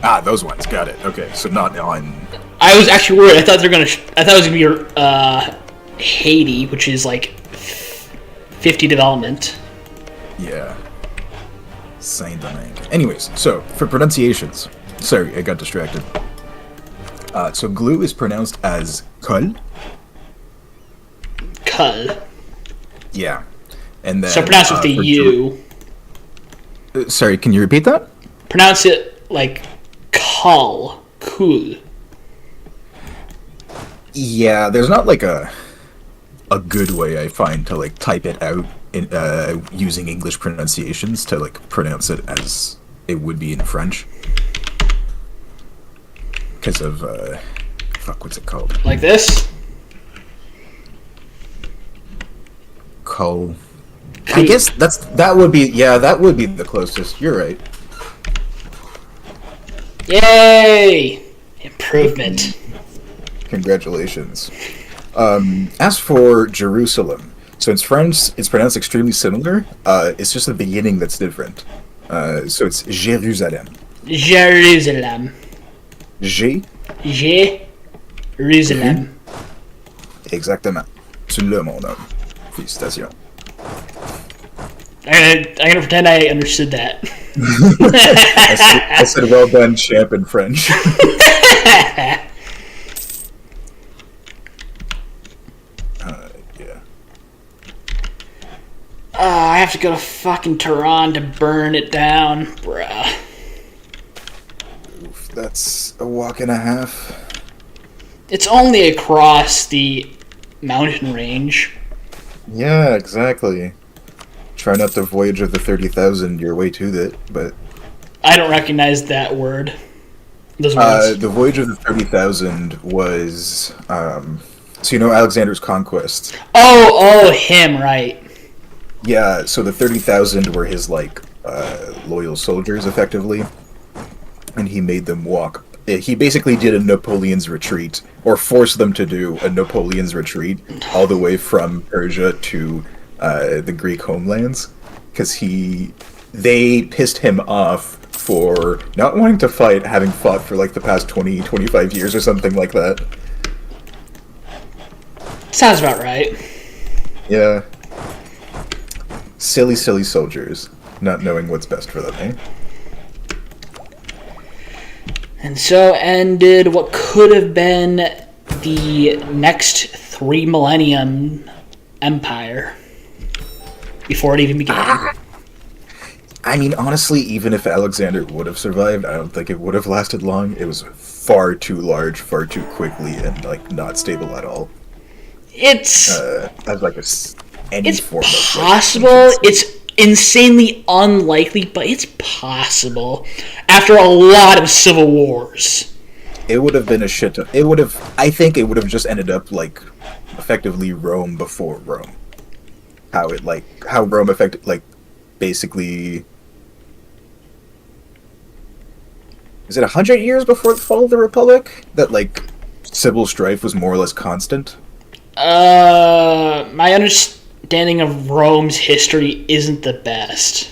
Ah, those ones. Got it. Okay, so not on... I was actually worried. I thought they're gonna. I thought it was gonna be Haiti, which is like 50 development. Yeah. Saint-Domingue. Anyways, so, for pronunciations. Sorry, I got distracted. So glue is pronounced as col. Cul. Yeah. And then... So pronounce with the U. Sorry, can you repeat that? Pronounce it like cull. Cool. Yeah, there's not like a good way I find to like type it out in using English pronunciations to like pronounce it as it would be in French. Because of fuck, what's it called? Like this? Cool. I guess that would be the closest. You're right. Yay! Improvement. Congratulations. As for Jerusalem, so in French, it's pronounced extremely similar. It's just the beginning that's different. So it's Jérusalem. Jerusalem. J. Jerusalem. Exactement. Tu l'as, mon homme. Félicitations. I'm gonna pretend I understood that. I said well done, champ, in French. Yeah. I have to go to fucking Tehran to burn it down, bruh. Oof, that's a walk and a half. It's only across the mountain range. Yeah, exactly. Try not to voyage of the 30,000 your way to it, but... I don't recognize that word. Those words. The voyage of the 30,000 was... so you know Alexander's conquests? Oh, him, right. Yeah, so the 30,000 were his, loyal soldiers, effectively. And he made them walk. He basically did a Napoleon's retreat, or forced them to do a Napoleon's retreat, all the way from Persia to the Greek homelands. Because they pissed him off for not wanting to fight, having fought for, the past 20, 25 years or something like that. Sounds about right. Yeah. Silly, silly soldiers, not knowing what's best for them, eh? And so ended what could have been the next 3 millennium empire before it even began. I mean, honestly, even if Alexander would have survived, I don't think it would have lasted long. It was far too large, far too quickly, and not stable at all. It's as any it's form possible. of It's insanely unlikely, but it's possible. After a lot of civil wars, it would have been a shit. It would have. I think it would have just ended up effectively Rome before Rome. How Rome affected basically. Is it 100 years before the fall of the Republic that civil strife was more or less constant? My understanding of Rome's history isn't the best.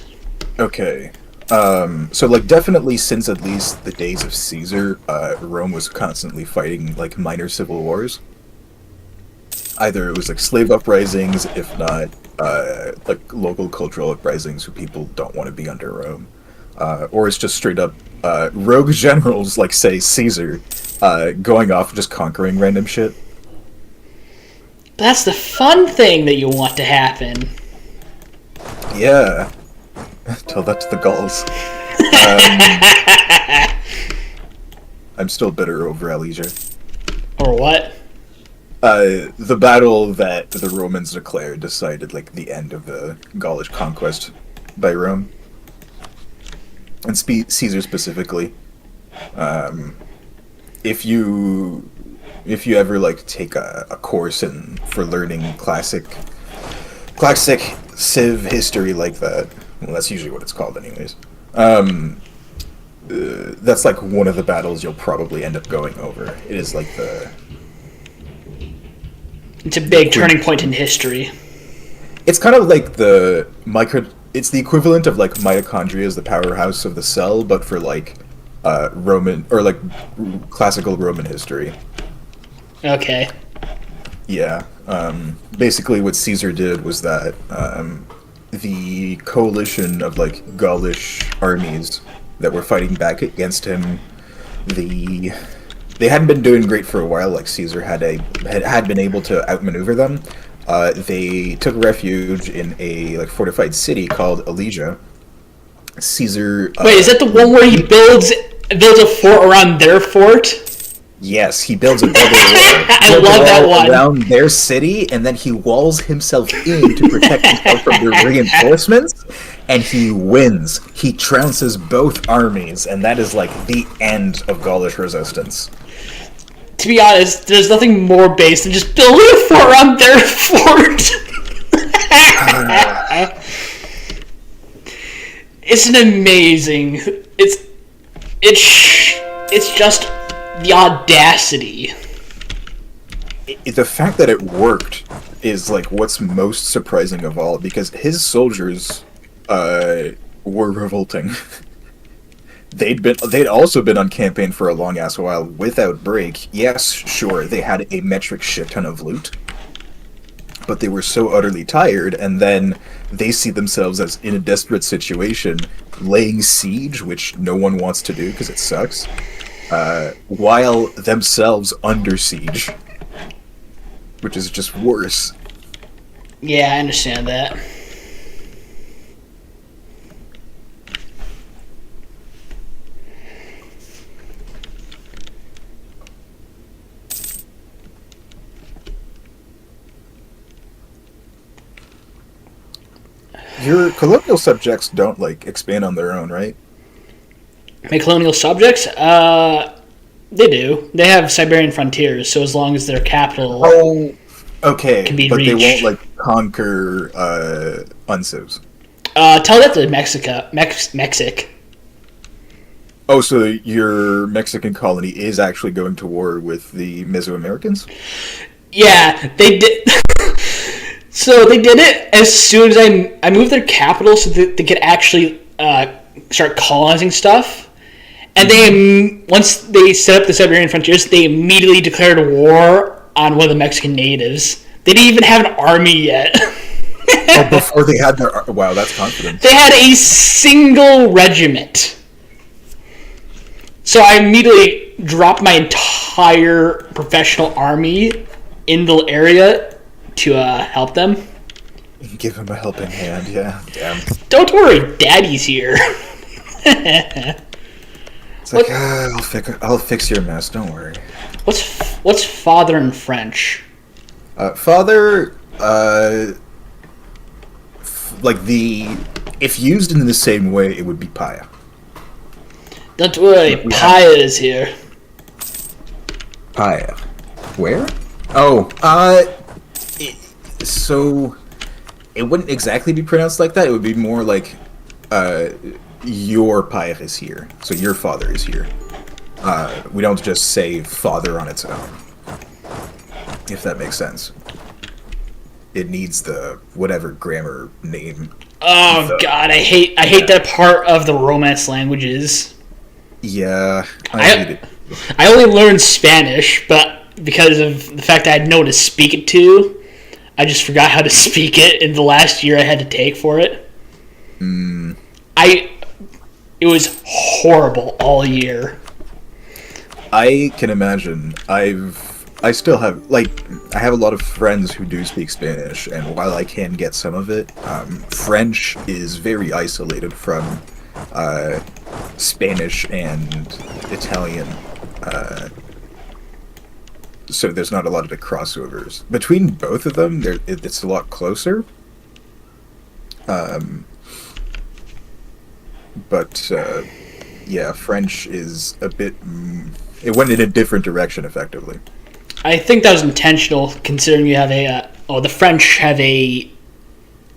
Okay. So definitely since at least the days of Caesar, Rome was constantly fighting minor civil wars. Either it was slave uprisings, if not local cultural uprisings who people don't want to be under Rome. Or it's just straight up rogue generals say Caesar going off just conquering random shit. That's the fun thing that you want to happen. Yeah. Tell that to the Gauls. I'm still bitter over Alesia. Or what? The battle that the Romans declared decided the end of the Gaulish conquest by Rome. And Caesar specifically. If you ever take a course for learning classic civ history like that, well, that's usually what it's called anyways. That's one of the battles you'll probably end up going over. It is It's a big turning point in history. It's kind of it's the equivalent of mitochondria as the powerhouse of the cell, but for Roman or classical Roman history. Okay. Yeah. Basically, what Caesar did was that the coalition of Gaulish armies that were fighting back against him, they hadn't been doing great for a while. Caesar had been able to outmaneuver them. They took refuge in a fortified city called Alesia. Caesar. Wait, is that the one where he builds a fort around their fort? Yes, he builds a double wall. I love that one. Around their city, and then he walls himself in to protect himself from the reinforcements, and he wins. He trounces both armies, and that is the end of Gaulish resistance. To be honest, there's nothing more base than just building a fort around their fort. It's an amazing. It's It's just the audacity. The fact that it worked is like what's most surprising of all, because his soldiers were revolting. They'd also been on campaign for a long ass while without break. Yes, sure, they had a metric shit ton of loot, but they were so utterly tired, and then they see themselves as in a desperate situation, laying siege, which no one wants to do because it sucks, while themselves under siege, which is just worse. Yeah, I understand that. Your colonial subjects don't, like, expand on their own, right? My colonial subjects? They do. They have Siberian frontiers, so as long as their capital Okay, can be but reached. they won't, like, conquer uncivs. Tell that to Mexic. Oh, so your Mexican colony is actually going to war with the Mesoamericans? Yeah, they did. So they did it as soon as I moved their capital so that they could actually start colonizing stuff. And they, once they set up the Siberian frontiers, they immediately declared war on one of the Mexican natives. They didn't even have an army yet. Oh, before they had their... Wow, that's confident. They had a single regiment. So I immediately dropped my entire professional army in the area to help them. Give him a helping hand, yeah. Damn. Don't worry, Daddy's here. It's like, I'll fix your mess, don't worry. What's father in French? Father, like if used in the same way, it would be Paya. Don't worry, Paya is here. Paya. Where? Oh, so it wouldn't exactly be pronounced like that. It would be more like, your Paya is here. So your father is here. We don't just say father on its own. If that makes sense. It needs the whatever grammar name. Oh God, I hate that part of the Romance languages. Yeah, I hate it. I only learned Spanish, but because of the fact I had no one to speak it to, I just forgot how to speak it in the last year I had to take for it. It was horrible all year. I can imagine. I still have, like, I have a lot of friends who do speak Spanish, and while I can get some of it, French is very isolated from Spanish and Italian. So there's not a lot of the crossovers. Between both of them, it's a lot closer. But yeah, French is a bit... it went in a different direction, effectively. I think that was intentional, considering you have the French have they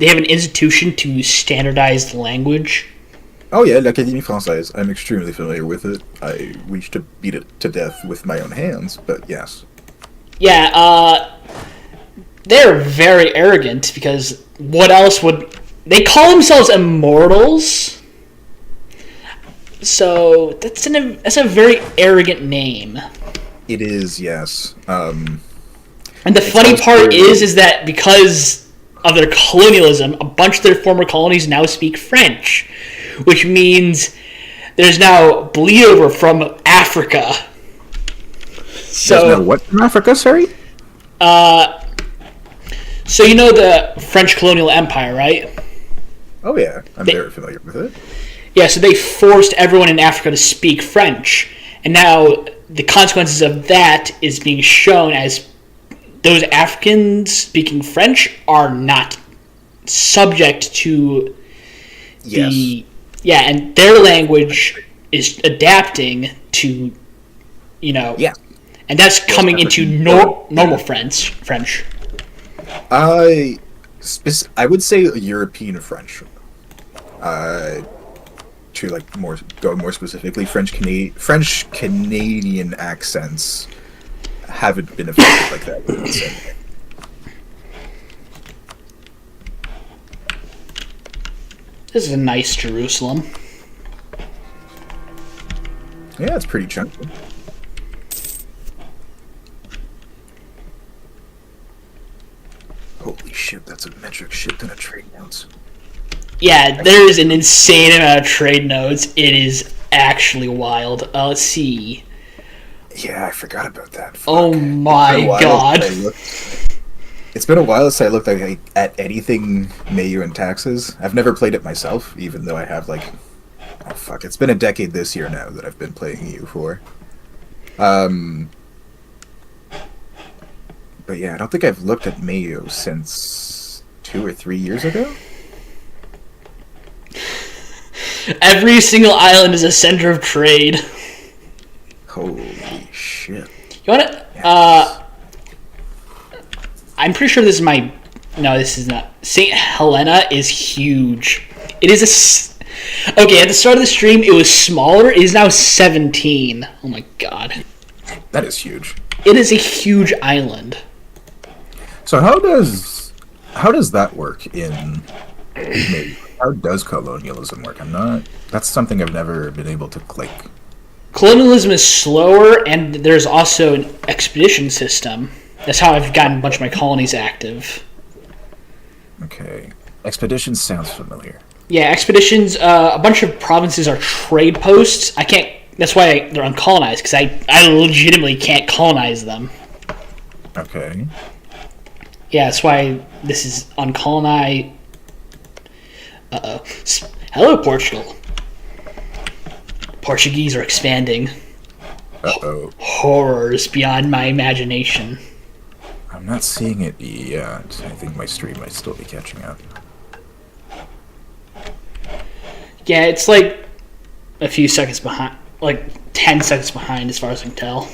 have an institution to standardize the language. Oh yeah, l'Académie Française. I'm extremely familiar with it. I wish to beat it to death with my own hands, but yes. Yeah, they're very arrogant because what else would... They call themselves immortals. So that's a very arrogant name. It is, yes. And the funny part is that because of their colonialism, a bunch of their former colonies now speak French, which means there's now bleed over from Africa. So there's no what from Africa, sorry? So you know the French colonial empire, right? Oh yeah, I'm very familiar with it. Yeah, so they forced everyone in Africa to speak French, and now the consequences of that is being shown as those Africans speaking French are not subject to and their language is adapting to, and that's coming into normal French. I would say European French. to like go more specifically, French Canadian accents haven't been affected like that in the same way. This is a nice Jerusalem. Yeah, it's pretty chunky. Holy shit, that's a metric shit ton of trade notes. Yeah, there is an insane amount of trade nodes. It is actually wild. Let's see. Yeah, I forgot about that. Fuck. Oh my god. It's been a while since I looked at anything Mayu and taxes. I've never played it myself, even though I have like... Oh fuck, it's been a decade this year now that I've been playing EU4. But yeah, I don't think I've looked at Mayu since 2 or 3 years ago. Every single island is a center of trade. Holy shit. You wanna... I'm pretty sure this is my... No, this is not. St. Helena is huge. It is a... Okay, at the start of the stream, it was smaller. It is now 17. Oh my god. That is huge. It is a huge island. So how does that work in... Maybe? How does colonialism work? That's something I've never been able to click. Colonialism is slower, and there's also an expedition system. That's how I've gotten a bunch of my colonies active. Okay. Expeditions sounds familiar. Yeah, expeditions, a bunch of provinces are trade posts. I can't... That's why they're uncolonized, because I legitimately can't colonize them. Okay. Yeah, that's why this is uncolonized... Uh-oh. Hello, Portugal. Portuguese are expanding. Uh-oh. Horrors beyond my imagination. I'm not seeing it yet. I think my stream might still be catching up. Yeah, it's like a few seconds behind. Like 10 seconds behind as far as I can tell.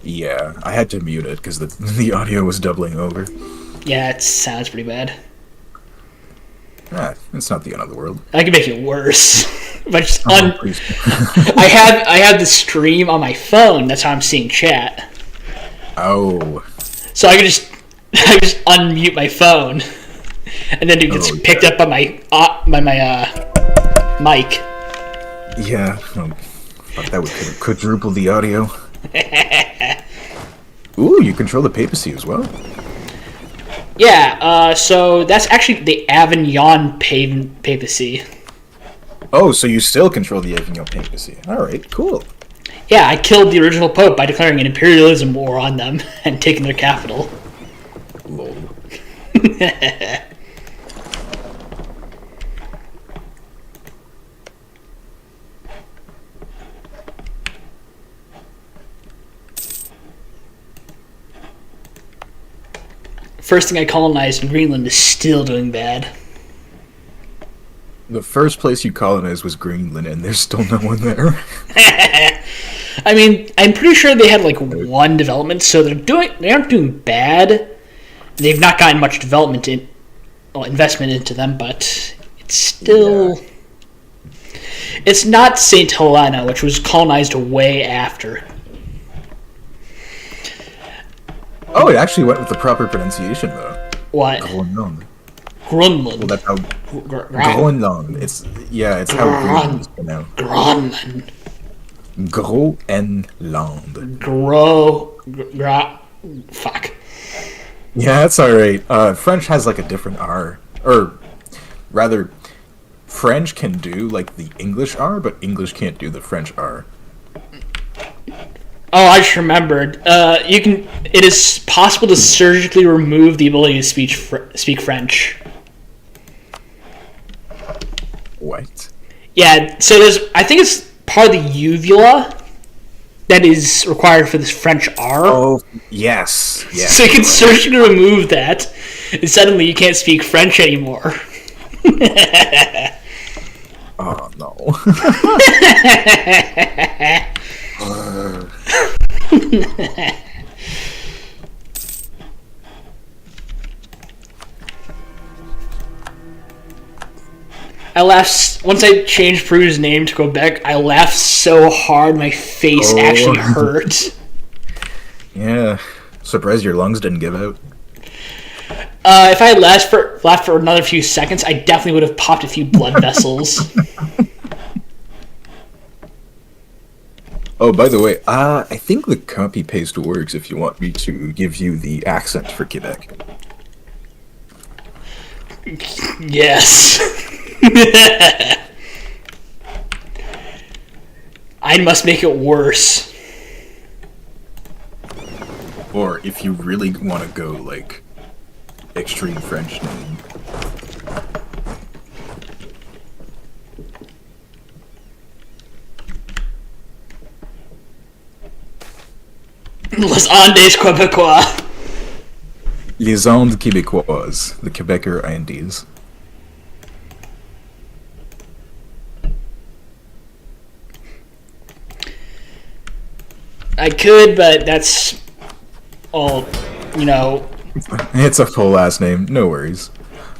Yeah, I had to mute it because the audio was doubling over. Yeah, it sounds pretty bad. It's not the end of the world. I can make it worse. But just Please. I have the stream on my phone. That's how I'm seeing chat. Oh. So I can just unmute my phone, and then it gets picked up by my mic. Yeah. Fuck, that would quadruple the audio. Ooh, you control the papacy as well. Yeah, so that's actually the Avignon papacy. Oh, so you still control the Avignon papacy. Alright, cool. Yeah, I killed the original pope by declaring an imperialism war on them and taking their capital. Lol. First thing I colonized in Greenland is still doing bad. The first place you colonized was Greenland, and there's still no one there. I mean, I'm pretty sure they had like one development, so they aren't doing bad. They've not gotten much investment into them, but it's still... Yeah. It's not St. Helena, which was colonized way after. Oh, it actually went with the proper pronunciation, though. What? Grönland. Grönland. Well, that's how... Grönland. It's how Greenland is pronounced. Grönland. Groenland. Fuck. Yeah, that's alright. French has like a different R. Or, rather, French can do like the English R, but English can't do the French R. Oh, I just remembered. It is possible to surgically remove the ability to speak French. What? Yeah, so I think it's part of the uvula that is required for this French R. Oh, yes. So you can surgically remove that, and suddenly you can't speak French anymore. Oh, no. I laughed once I changed Peru's name to Quebec. I laughed so hard my face actually hurt. Yeah, surprised your lungs didn't give out. If I had laughed for another few seconds, I definitely would have popped a few blood vessels. Oh, by the way, I think the copy paste works if you want me to give you the accent for Quebec. Yes. I must make it worse. Or if you really want to go, like, extreme French name. Les Andes Québécois. Les Andes Québécoises, the Quebecer Andes. I could, but that's all, you know. It's a full last name, no worries.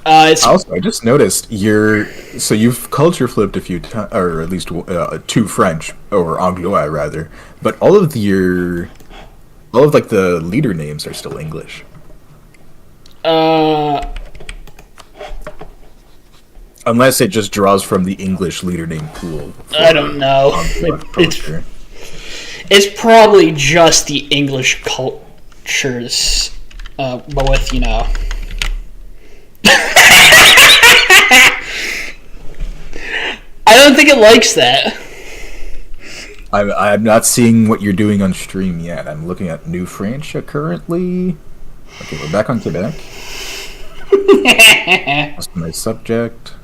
It's Also, I just noticed you've culture flipped a few times, or at least two French, or Anglois rather, but all of like the leader names are still English. Unless it just draws from the English leader name pool. I don't know. It's probably just the English cultures, but with, you know. I don't think it likes that. I'm not seeing what you're doing on stream yet. I'm looking at New French currently. Okay, we're back on Quebec. That's my subject.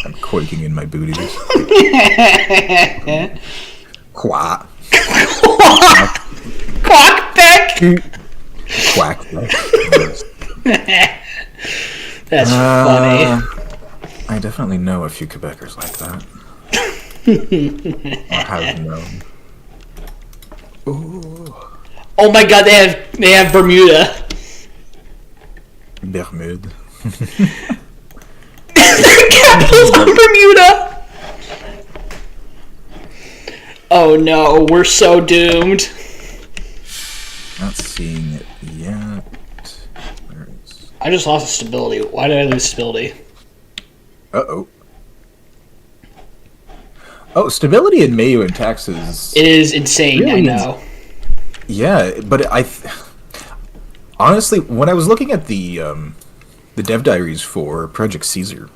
I'm quaking in my booties. Quack. Quackbeck! Quackbeck. That's funny. I definitely know a few Quebecers like that. I have known. Ooh. Oh my god, they have Bermuda. Bermude. Capitals on Bermuda! Oh no, we're so doomed. Not seeing it yet. I just lost stability. Why did I lose stability? Uh-oh. Oh, stability in Mayu and taxes. It is insane, really I know. Yeah, but honestly, when I was looking at the dev diaries for Project Caesar,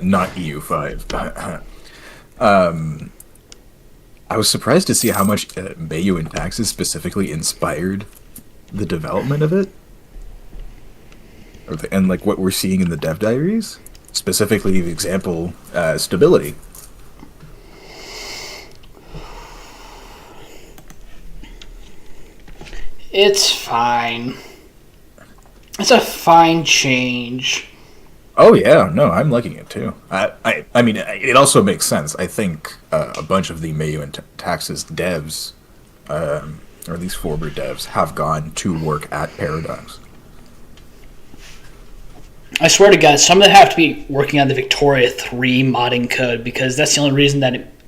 not EU5, I was surprised to see how much Mayu and taxes specifically inspired the development of it. And like what we're seeing in the dev diaries, specifically the example stability. It's fine. It's a fine change. Oh yeah, no, I'm liking it too. I mean, it also makes sense. I think a bunch of the Mayu and Taxes devs, or at least Forber devs, have gone to work at Paradox. I swear to God, some of them have to be working on the Victoria 3 modding code because that's the only reason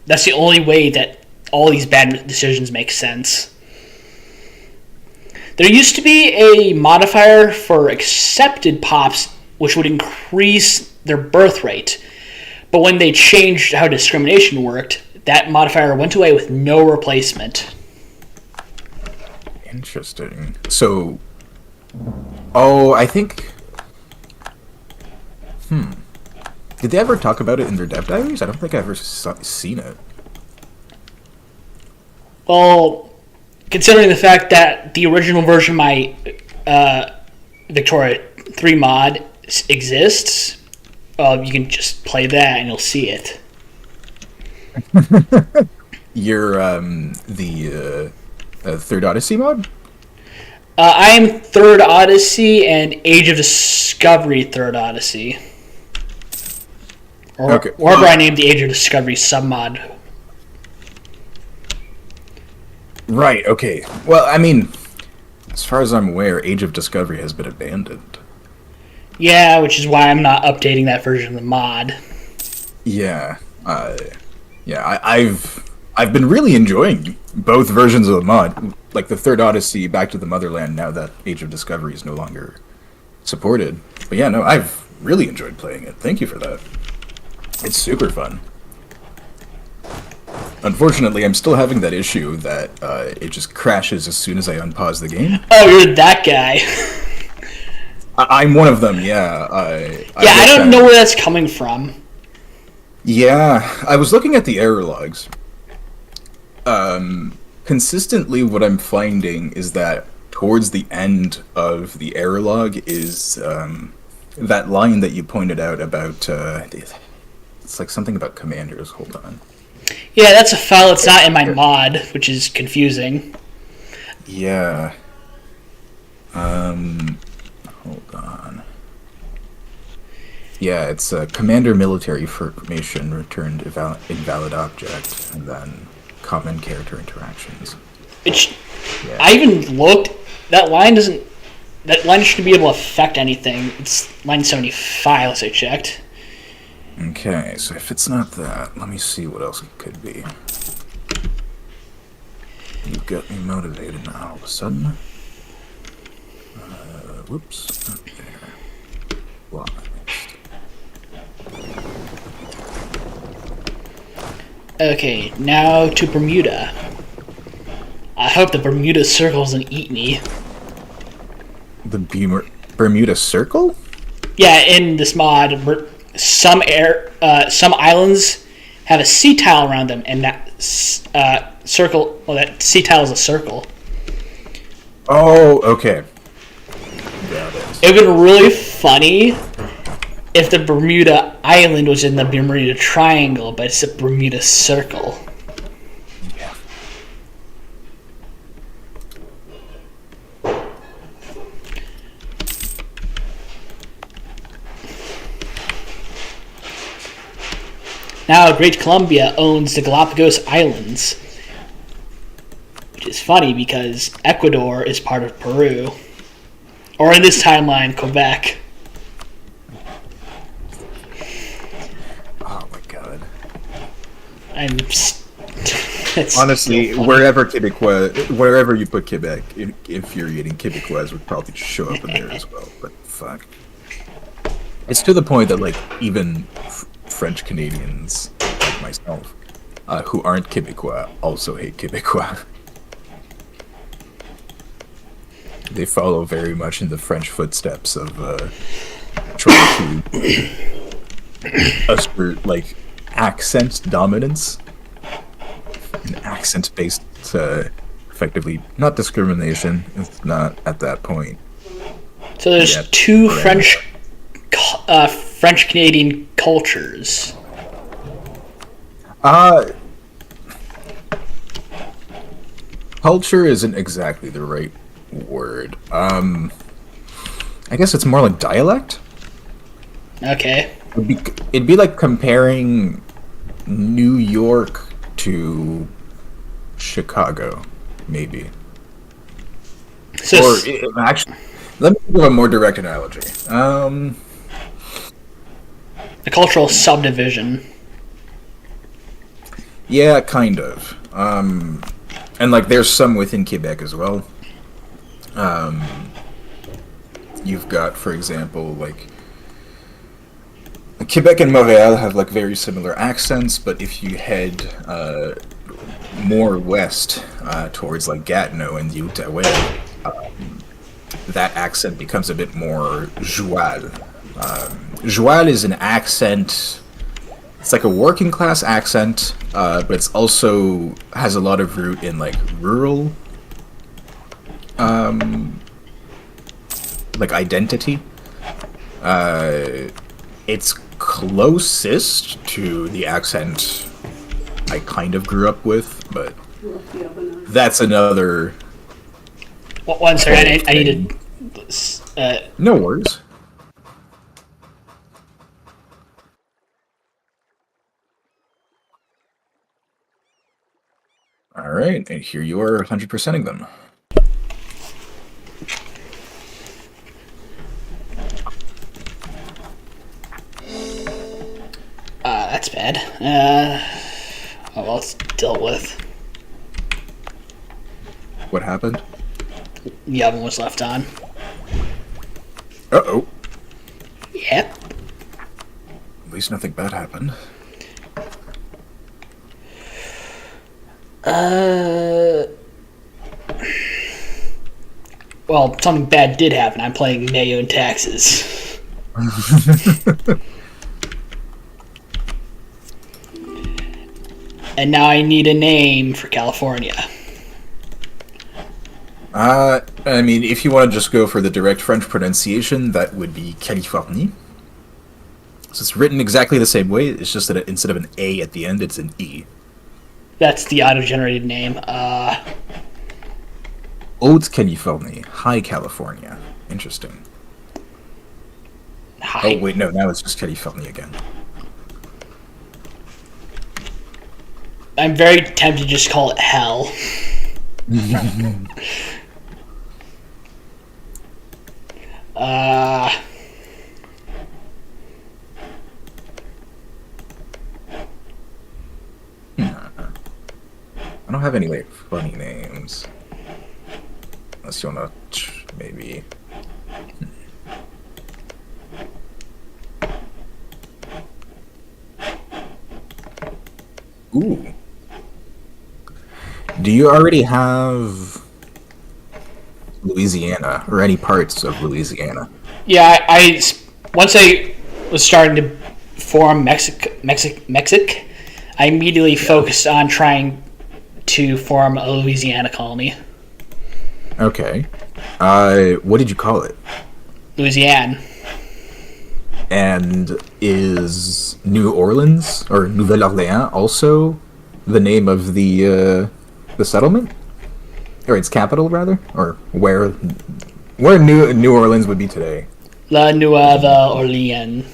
that's the only way that all these bad decisions make sense. There used to be a modifier for accepted pops which would increase their birth rate, but when they changed how discrimination worked, that modifier went away with no replacement. Interesting. So, I think... Did they ever talk about it in their dev diaries? I don't think I've ever seen it. Well, considering the fact that the original version of my Victoria 3 mod exists, you can just play that and you'll see it. You're the Third Odyssey mod? I'm Third Odyssey and Age of Discovery Third Odyssey. Or I named the Age of Discovery submod. Right, okay. Well, I mean, as far as I'm aware, Age of Discovery has been abandoned. Yeah, which is why I'm not updating that version of the mod. Yeah, I've been really enjoying both versions of the mod, like the Third Odyssey, Back to the Motherland. Now that Age of Discovery is no longer supported, but yeah, no, I've really enjoyed playing it. Thank you for that. It's super fun. Unfortunately, I'm still having that issue that it just crashes as soon as I unpause the game. Oh, you're that guy. I'm one of them, yeah. Yeah, I don't know where that's coming from. Yeah, I was looking at the error logs. Consistently, what I'm finding is that towards the end of the error log is that line that you pointed out about. It's like something about commanders. Hold on. Yeah, that's a file that's not in my mod, which is confusing. Yeah. Hold on. Yeah, it's commander military information returned invalid object, and then common character interactions. Yeah. I even looked. That line doesn't. That line shouldn't be able to affect anything. It's line 75, as I checked. Okay, so if it's not that, let me see what else it could be. You got me motivated now all of a sudden. Whoops. Not there. Block. Okay, now to Bermuda. I hope the Bermuda Circle doesn't eat me. The Bermuda Circle? Yeah, in this mod, some islands have a sea tile around them, and that circle. Well, that sea tile is a circle. Oh, okay. Got it. It would be really funny if the Bermuda Island was in the Bermuda Triangle, but it's a Bermuda Circle. Yeah. Now, Great Columbia owns the Galapagos Islands, which is funny because Ecuador is part of Peru, or in this timeline, Quebec. Oh my god. Honestly, wherever you put Quebec, infuriating Quebecois would probably show up in there as well. But fuck, it's to the point that like even French Canadians like myself, who aren't Quebecois, also hate Quebecois. They follow very much in the French footsteps of trying to assert like accent dominance. An accent-based, effectively, not discrimination. It's not at that point. So there's two French Canadian cultures. Culture isn't exactly the right word. I guess it's more like dialect. Okay. It'd be like comparing New York to Chicago, maybe. So Or actually, let me give a more direct analogy. The cultural subdivision. Yeah, kind of. And like, there's some within Quebec as well. You've got, for example, like Quebec and Montreal have like very similar accents, but if you head more west towards like Gatineau and the Outaouais, that accent becomes a bit more joual. Joual is an accent. It's like a working class accent, but it's also has a lot of root in like rural, like identity. It's closest to the accent I kind of grew up with, but that's another. One second, I need to. No worries. All right, and here you are 100%ing them. bad. Oh well, it's dealt with. What happened? The oven was left on. Uh-oh. Yep. At least nothing bad happened. Well, something bad did happen. I'm playing Mayo and Taxes. And now I need a name for California. I mean, if you want to just go for the direct French pronunciation, that would be Californie. So it's written exactly the same way, it's just that instead of an A at the end, it's an E. That's the auto-generated name. Haute Californie. High California. Interesting. Hi. Oh, wait, no, now it's just California again. I'm very tempted to just call it Hell. I don't have any, like, funny names. Unless you wanna, maybe... Ooh. Do you already have Louisiana, or any parts of Louisiana? Yeah, once I was starting to form Mexic, I immediately focused on trying to form a Louisiana colony. Okay. What did you call it? Louisiana. And is New Orleans, or Nouvelle-Orléans, also the name of the settlement? Or its capital, rather? Or where New Orleans would be today? La Nueva Orleans.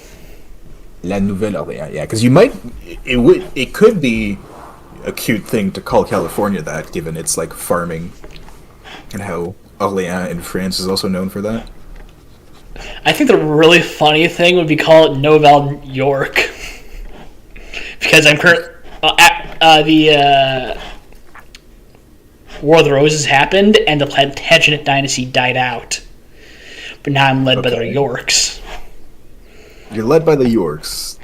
La Nouvelle-Orléans, yeah, because it could be a cute thing to call California that, given its, like, farming, and how Orléans in France is also known for that. I think the really funny thing would be call it Nouvelle York. Because I'm the War of the Roses happened, and the Plantagenet dynasty died out. But now I'm led by the Yorks. You're led by the Yorks,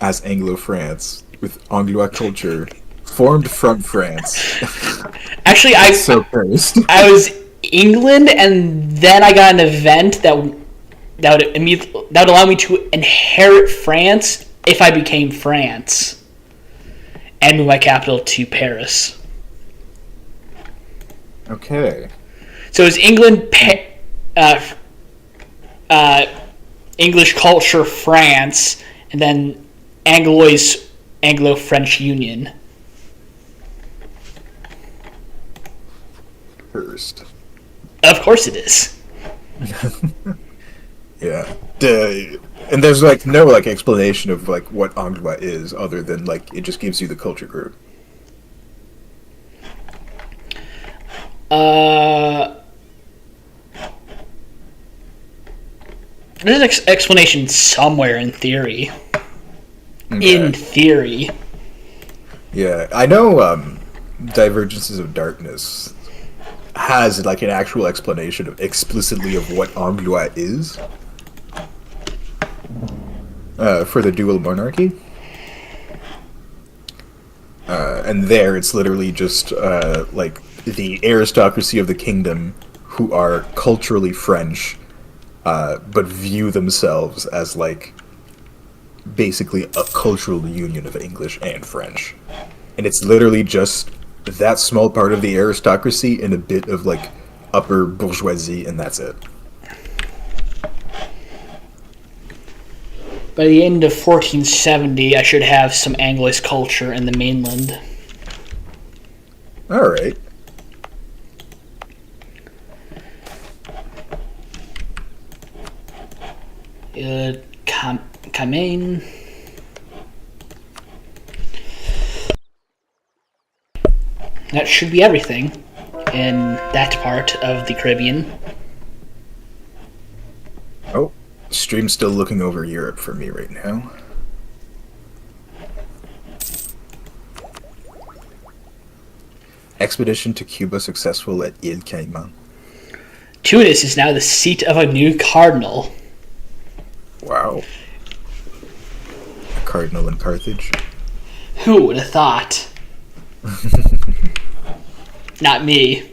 as Anglo-France, with Anglois culture, formed from France. Actually, so cursed. I was England, and then I got an event that would allow me to inherit France if I became France, and move my capital to Paris. Okay. So it was England, English culture, France, and then Anglo-French Union. Cursed. Of course it is. Yeah. And there's, like, no, like, explanation of, like, what Anglois is, other than, like, it just gives you the culture group. There's an explanation somewhere in theory. Okay. In theory. Yeah, I know, Divergences of Darkness has, like, an actual explanation explicitly of what Anglois is. For the dual monarchy. And there it's literally just, like, the aristocracy of the kingdom who are culturally French, but view themselves as, like, basically a cultural union of English and French. And it's literally just that small part of the aristocracy and a bit of, like, upper bourgeoisie, and that's it. By the end of 1470, I should have some Anglos culture in the mainland. Alright. Cayman. That should be everything in that part of the Caribbean. Oh, stream's still looking over Europe for me right now. Expedition to Cuba successful at Ile Cayman. Tunis is now the seat of a new cardinal. Wow. A cardinal in Carthage. Who would have thought? Not me.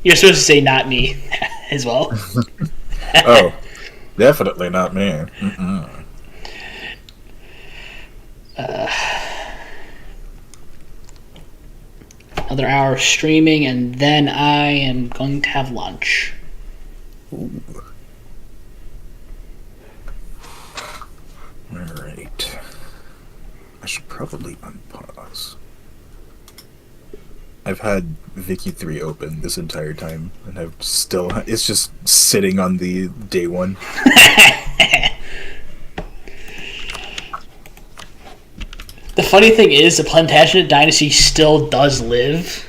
You're supposed to say not me as well. Oh, definitely not me. Another hour of streaming, and then I am going to have lunch. Ooh. Alright. I should probably unpause. I've had Vicky 3 open this entire time, and it's just sitting on the day one. The funny thing is, the Plantagenet dynasty still does live.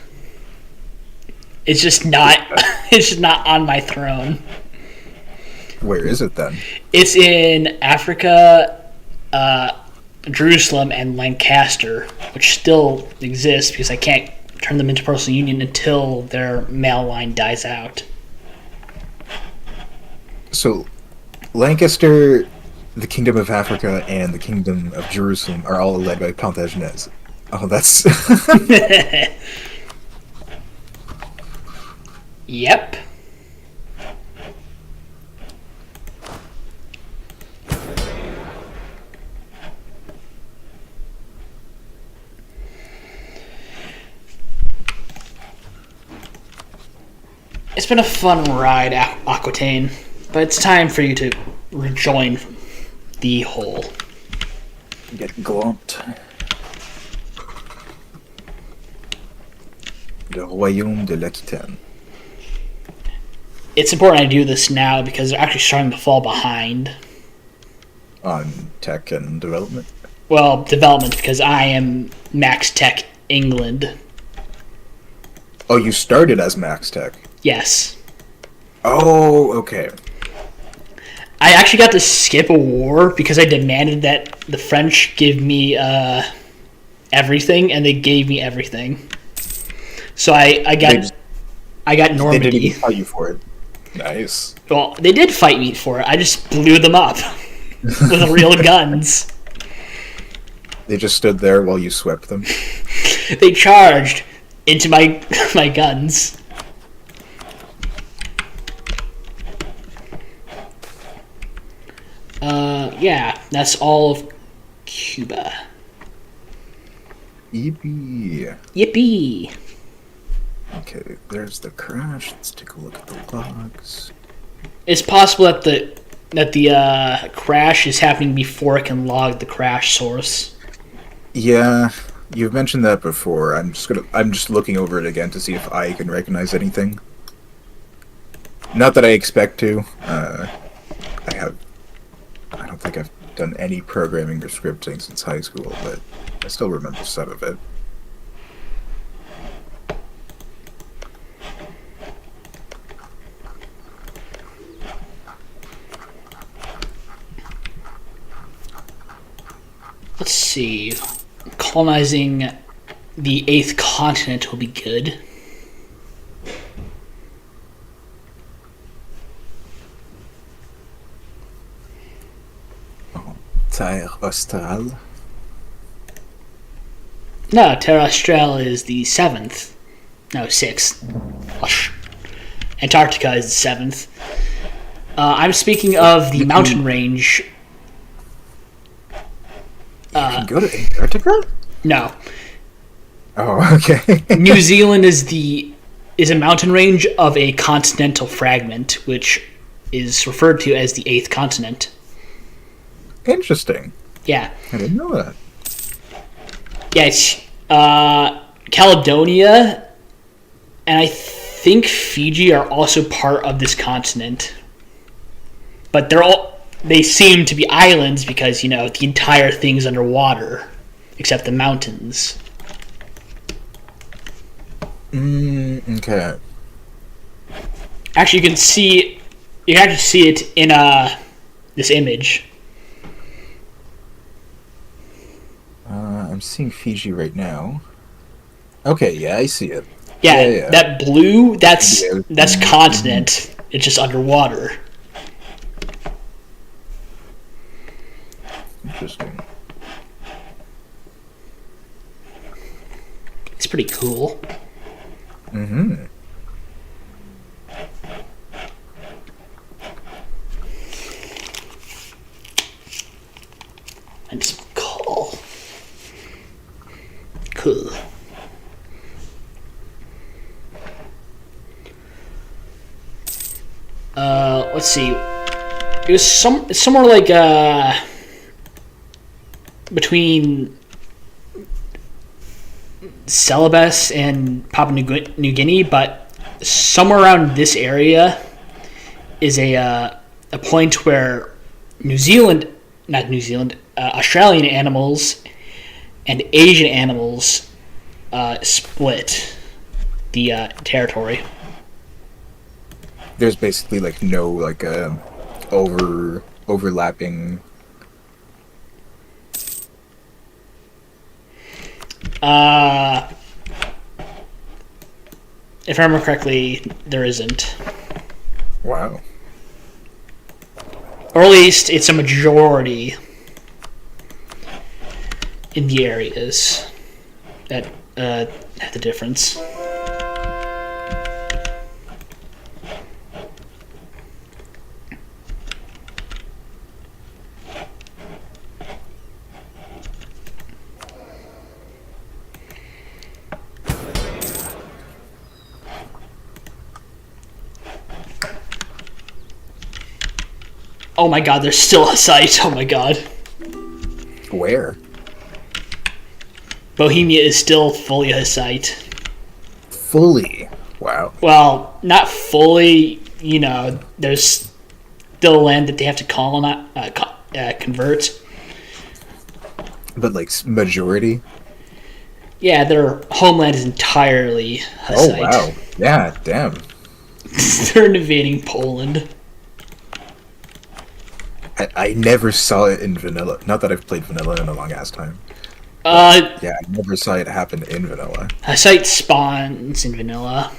It's just not. It's just not on my throne. Where is it then? It's in Africa, Jerusalem, and Lancaster, which still exists because I can't turn them into personal union until their male line dies out. So, Lancaster, the Kingdom of Africa, and the Kingdom of Jerusalem are all led by Plantagenets. Oh, that's... Yep. It's been a fun ride, Aquitaine, but it's time for you to rejoin the whole. Get glumped. Le Royaume de l'Aquitaine. It's important I do this now because they're actually starting to fall behind. On tech and development? Well, development, because I am Max Tech England. Oh, you started as Max Tech? Yes. Oh, okay. I actually got to skip a war because I demanded that the French give me everything, and they gave me everything. So I got Normandy. They didn't even fight you for it. Nice. Well, they did fight me for it. I just blew them up with real guns. They just stood there while you swept them? They charged into my guns. Yeah, that's all of Cuba. Yippee. Yippee! Okay, there's the crash. Let's take a look at the logs. It's possible that the crash is happening before it can log the crash source. Yeah, you've mentioned that before. I'm just looking over it again to see if I can recognize anything. Not that I expect to. I don't think I've done any programming or scripting since high school, but I still remember some of it. Let's see. Colonizing the 8th continent will be good. Terre Australe. No, Terra Australis is the 7th. No, 6th. Whoosh. Antarctica is the 7th. I'm speaking of the mountain range. You can go to Antarctica? No. Oh, okay. New Zealand is a mountain range of a continental fragment, which is referred to as the 8th continent. Interesting. Yeah. I didn't know that. Yeah, it's Caledonia, and I think Fiji are also part of this continent. But they seem to be islands because, the entire thing's underwater, except the mountains. Okay. Actually, you can see it in this image. I'm seeing Fiji right now. Okay, yeah, I see it. Yeah, Yeah, yeah. that blue, Yeah. that's continent. It's just underwater. Interesting. It's pretty cool. Mm-hmm. And some coal. Cool. Let's see. It was somewhere like between Celebes and Papua New Guinea, but somewhere around this area is a point where New Zealand, not New Zealand, Australian animals and Asian animals split the territory. There's basically like no like overlapping. Uh, if I remember correctly, there isn't. Wow. Or at least it's a majority in the areas that have the difference. Oh my god, there's still a site. Oh my god. Where? Bohemia is still fully a site. Fully. Wow. Well, not fully, there's still land that they have to convert. But like majority. Yeah, their homeland is entirely a Oh site. wow. Yeah. Damn. They're invading Poland. I never saw it in vanilla. Not that I've played vanilla in a long ass time. Yeah, I never saw it happen in vanilla. A site spawns in vanilla.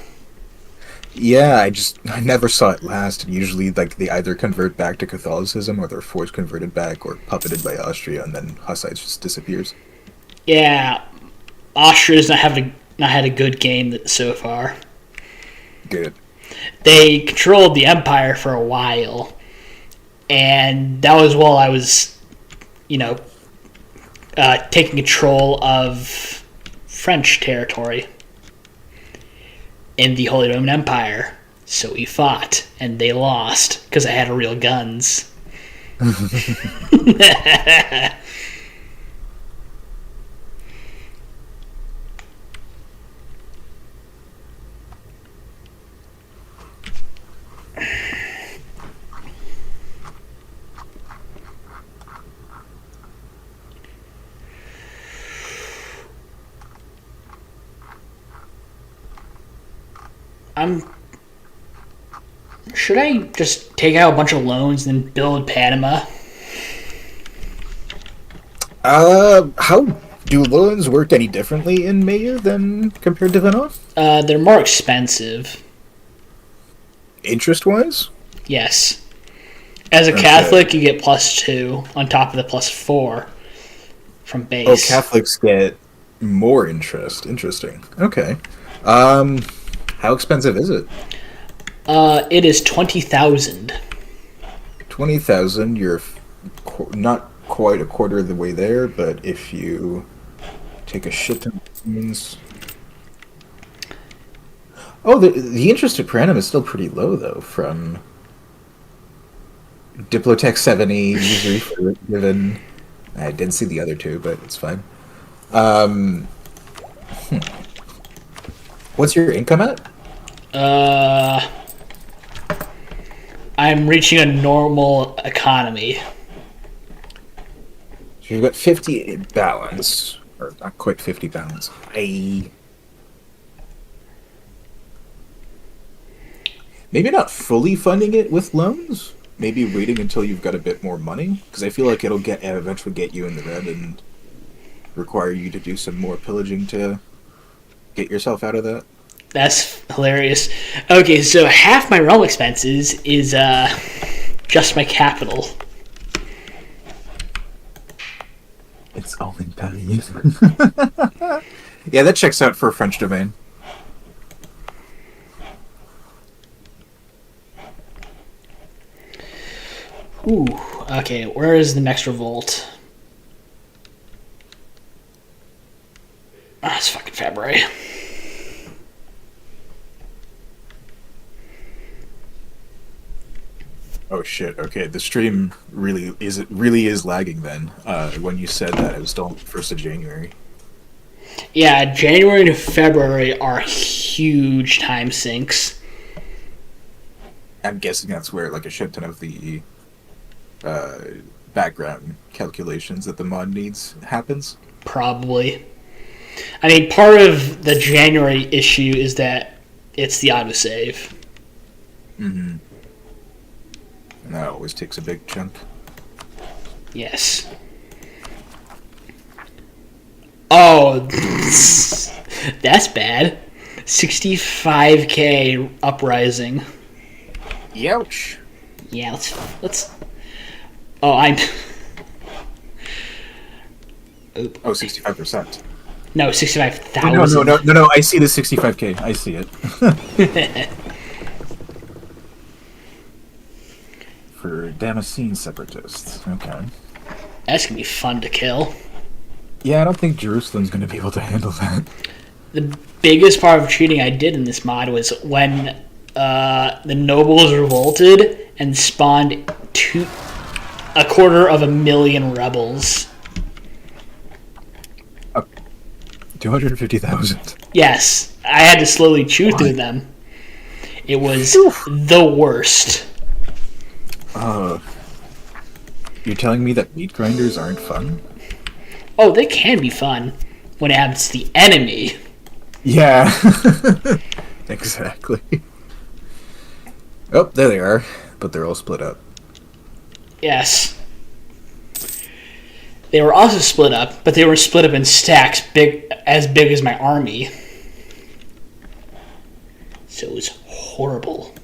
Yeah, I never saw it last. And usually, like they either convert back to Catholicism, or they're forced converted back, or puppeted by Austria, and then Hussites just disappears. Yeah, Austria's not had a good game so far. Good. They controlled the empire for a while, and that was while I was, taking control of French territory in the Holy Roman Empire. So we fought, and they lost because I had real guns. Should I just take out a bunch of loans and then build Panama? How do loans work any differently in Mayu than compared to vanilla? They're more expensive. Interest-wise? Yes. As a Catholic, you get +2 on top of the +4 from base. Oh, Catholics get more interest. Interesting. Okay. How expensive is it? It is 20,000. 20,000. You're not quite a quarter of the way there, but if you take a shit ton of things. Oh, the interest per annum is still pretty low though. From Diplotech 70, usually given. I didn't see the other two, but it's fine. What's your income at? I'm reaching a normal economy. So you've got 50 balance, or not quite 50 balance. Maybe not fully funding it with loans. Maybe waiting until you've got a bit more money, because I feel like it'll eventually get you in the red, and require you to do some more pillaging to get yourself out of that? That's hilarious. Okay, so half my realm expenses is just my capital. It's all in Paris. Yeah, that checks out for a French domain. Ooh, okay, where is the next revolt? Ah, it's fucking February. Oh shit! Okay, the stream really is lagging. Then, when you said that, it was still 1st of January. Yeah, January to February are huge time sinks. I'm guessing that's where like a shit ton of the background calculations that the mod needs happens. Probably. I mean, part of the January issue is that it's the autosave. Mm-hmm. And that always takes a big chunk. Yes. Oh, that's bad. 65k uprising. Youch. Yeah, let's. Oh, I'm. Oop. Oh, 65%. No, 65,000. No. I see the 65k. I see it. For Damascene separatists. Okay. That's gonna be fun to kill. Yeah, I don't think Jerusalem's going to be able to handle that. The biggest part of cheating I did in this mod was when the nobles revolted and spawned 250,000 rebels. 250,000. Yes, I had to slowly chew through them. It was the worst. You're telling me that meat grinders aren't fun? Oh, they can be fun when it happens to the enemy. Yeah. Exactly. Oh, there they are. But they're all split up. Yes. They were also split up, but they were split up in stacks big as my army. So it was horrible.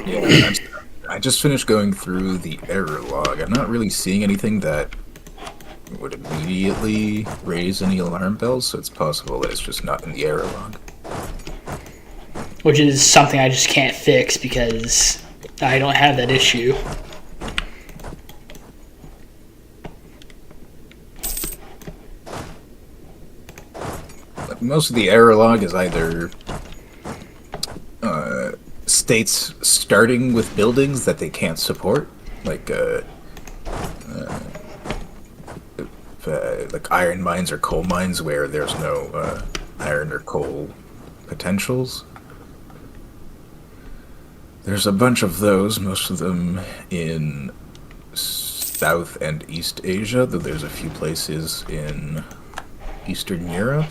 Yeah, I just finished going through the error log. I'm not really seeing anything that would immediately raise any alarm bells, so it's possible that it's just not in the error log. Which is something I just can't fix because I don't have that issue. Most of the error log is either states starting with buildings that they can't support, like iron mines or coal mines where there's no iron or coal potentials. There's a bunch of those, most of them in South and East Asia, though there's a few places in Eastern Europe.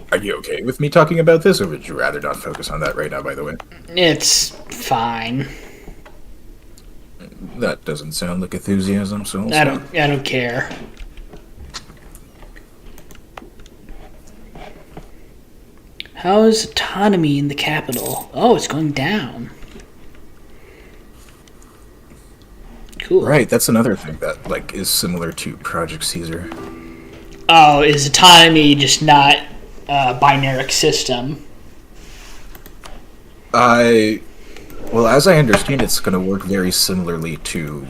Are you okay with me talking about this, or would you rather not focus on that right now, by the way? It's fine. That doesn't sound like enthusiasm, so I don't care. How's autonomy in the capital? Oh, it's going down. Cool. Right, that's another thing that like is similar to Project Caesar. Oh, is autonomy just not a binary system? Well, as I understand, it's going to work very similarly to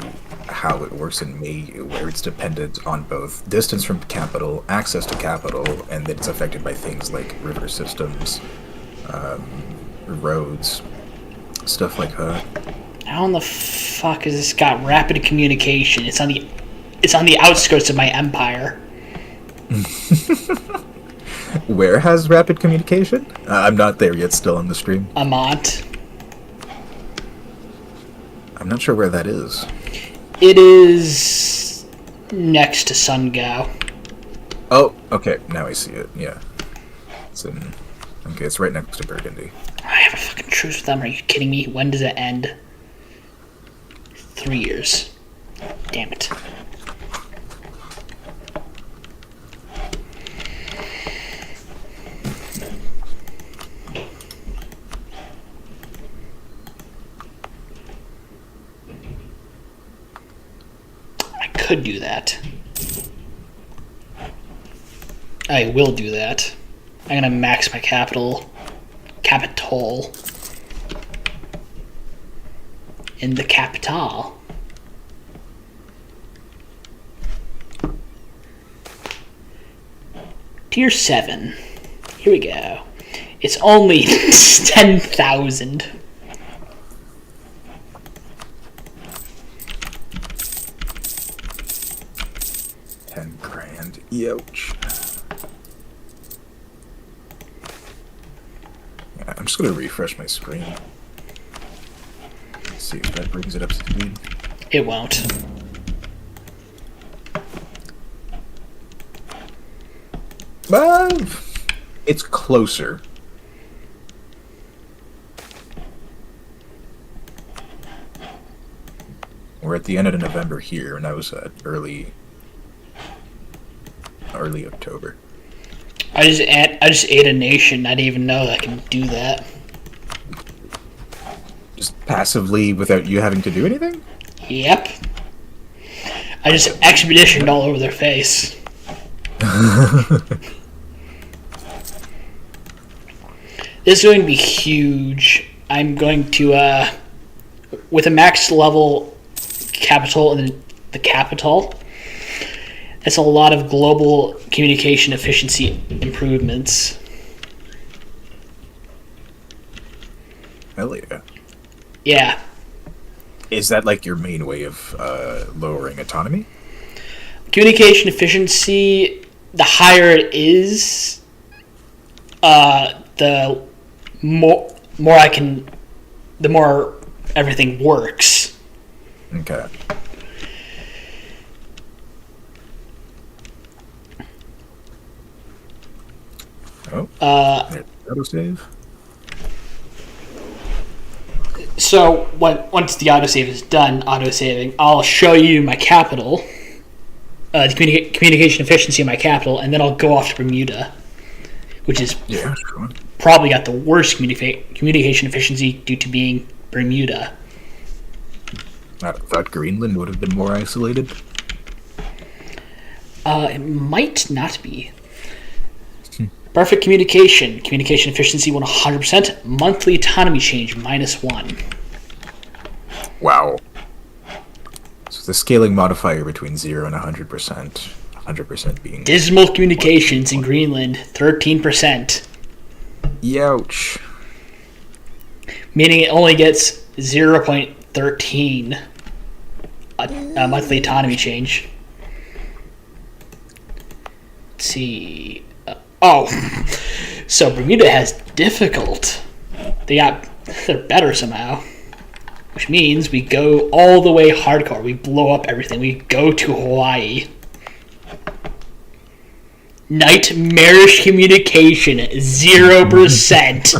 how it works in Mayu, where it's dependent on both distance from capital, access to capital, and that it's affected by things like river systems, roads, stuff like that. How in the fuck has this got rapid communication? It's on the outskirts of my empire. Where has rapid communication? I'm not there yet, still on the stream. Amont. I'm not sure where that is. It is next to Sungao. Oh, okay, now I see it, yeah. It's right next to Burgundy. I have a fucking truce with them. Are you kidding me? When does it end? 3 years. Damn it. I could do that. I will do that. I'm gonna max my capital in the capital. Tier 7. Here we go. It's only 10,000. $10,000. Ouch. Yeah, I'm just gonna refresh my screen. See if that brings it up to speed. It won't. It's closer. We're at the end of November here, and I was at early October. I just ate a nation. I didn't even know that I could do that. Just passively, without you having to do anything? Yep. I just expeditioned all over their face. This is going to be huge. I'm going to, with a max level capital in the capital, that's a lot of global communication efficiency improvements. Hell yeah. Yeah. Is that like your main way of lowering autonomy? Communication efficiency, the higher it is, the more everything works. Okay. Oh. Autosave. So once the autosave is done, autosaving, I'll show you my capital, the communication efficiency of my capital, and then I'll go off to Bermuda, which is probably got the worst communication efficiency due to being Bermuda. I thought Greenland would have been more isolated. It might not be. Perfect communication. Communication efficiency 100%. Monthly autonomy change -1. Wow. So the scaling modifier between 0 and 100%. 100% being... Dismal communications in Greenland, 13%. Youch. Meaning it only gets 0.13 a monthly autonomy change. Let's see. So Bermuda has difficult. They're better somehow. Which means we go all the way hardcore. We blow up everything. We go to Hawaii. Nightmarish communication, 0%.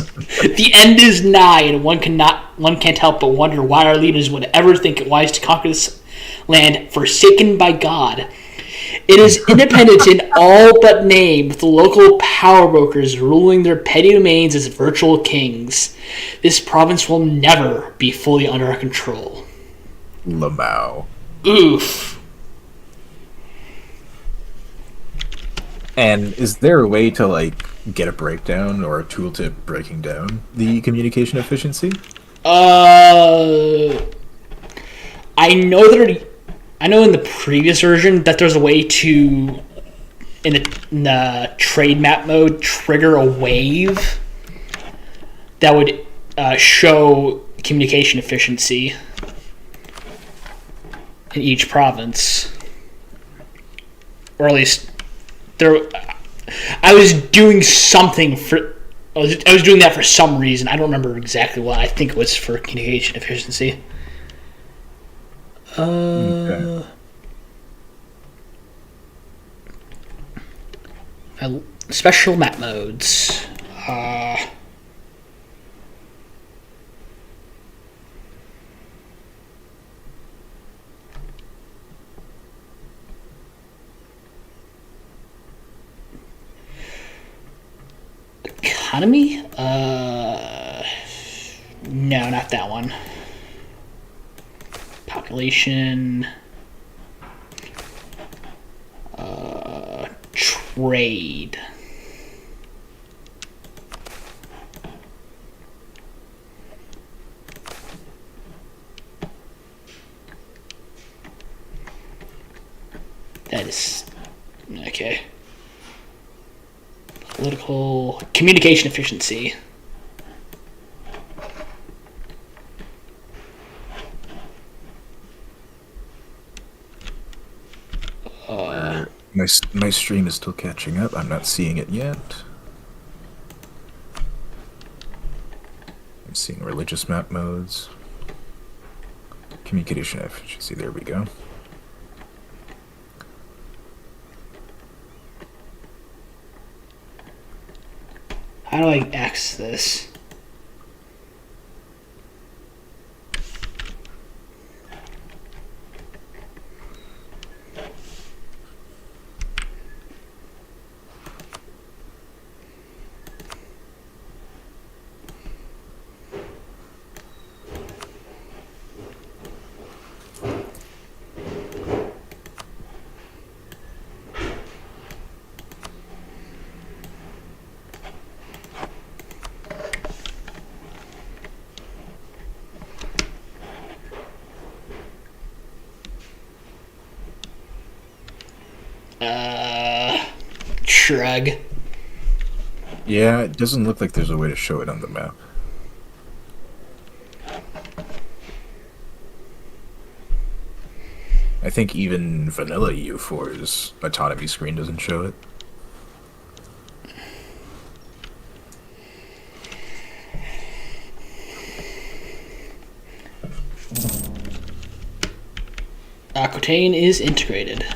The end is nigh, and one can't help but wonder why our leaders would ever think it wise to conquer this land forsaken by God. It is independent in all but name, with the local power brokers ruling their petty domains as virtual kings. This province will never be fully under our control. Lamau. Oof. And is there a way to, like, get a breakdown or a tool to breaking down the communication efficiency? I know in the previous version that there's a way to, in the trade map mode, trigger a wave that would show communication efficiency in each province, or at least there. I was doing something for. I was doing that for some reason. I don't remember exactly what. I think it was for communication efficiency. Okay. Special map modes. Economy? No, not that one. Population. Trade. That is okay. Political communication efficiency. My stream is still catching up. I'm not seeing it yet. I'm seeing religious map modes. Communication efficiency. There we go. How do I X this? Shrug. Yeah, it doesn't look like there's a way to show it on the map. I think even vanilla EU4's autonomy screen doesn't show it. Aquitaine is integrated.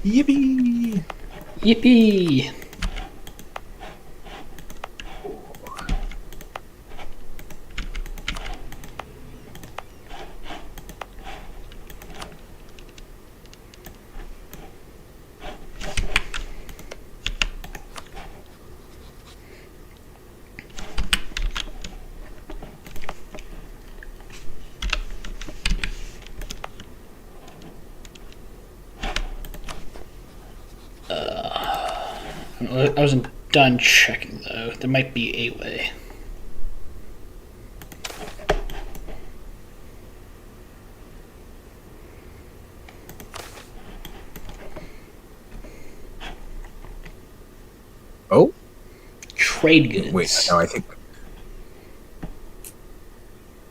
Yippee! Yippee! I wasn't done checking though. There might be a way. Oh? Trade goods. Wait, no, I think...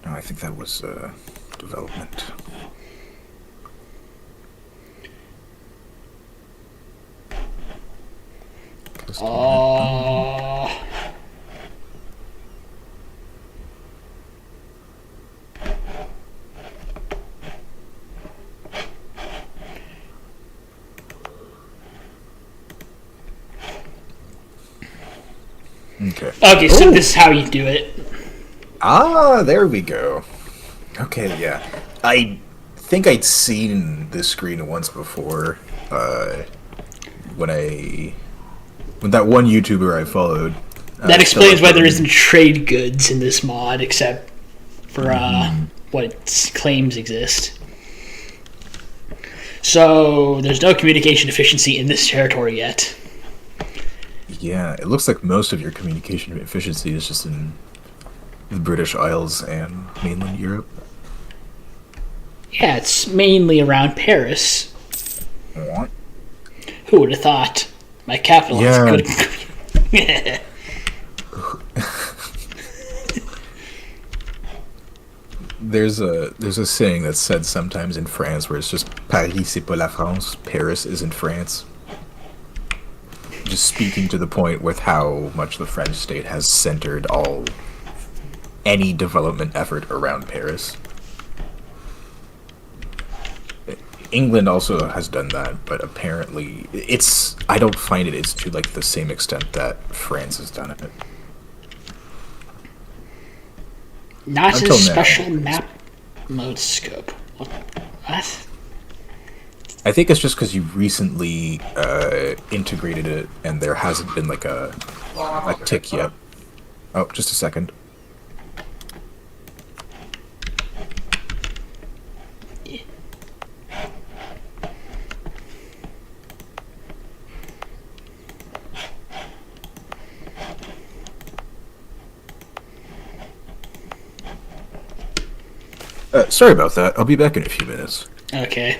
No, I think that was development. Okay, so Ooh. this is how you do it. Ah, there we go. Okay, yeah. I think I'd seen this screen once before. uh, when that one YouTuber I followed. That explains why there isn't trade goods in this mod, except for what its claims exist. So there's no communication efficiency in this territory yet. Yeah, it looks like most of your communication efficiency is just in the British Isles and mainland Europe. Yeah, it's mainly around Paris. What? Who would have thought? My capital has good. There's a saying that's said sometimes in France where it's just Paris c'est pas la France, Paris isn't France. Just speaking to the point with how much the French state has centered any development effort around Paris. England also has done that, but apparently I don't find it's to like the same extent that France has done it. Not Until a special now. map mode scope. What? I think it's just because you recently integrated it, and there hasn't been like a tick yet. Oh, just a second. Sorry about that. I'll be back in a few minutes. Okay.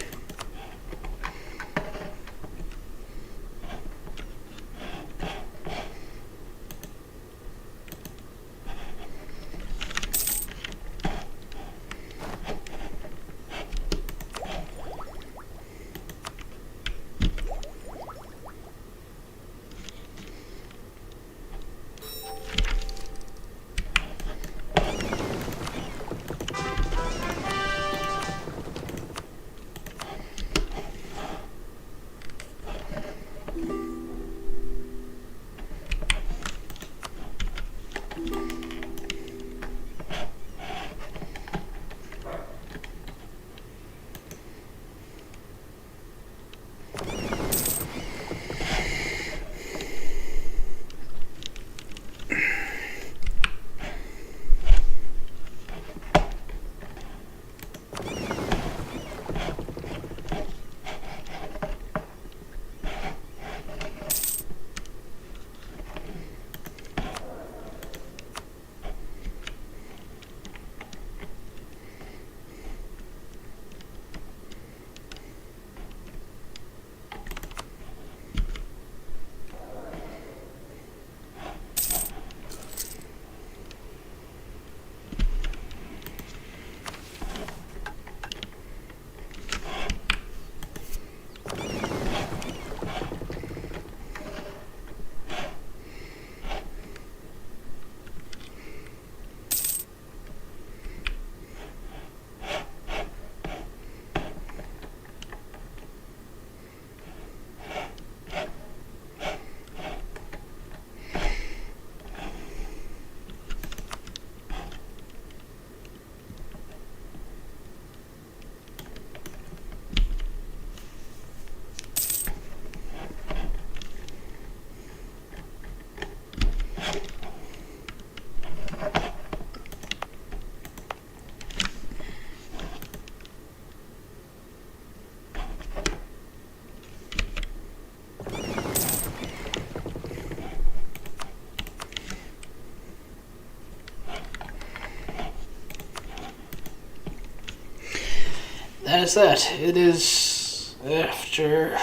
That is that. It is after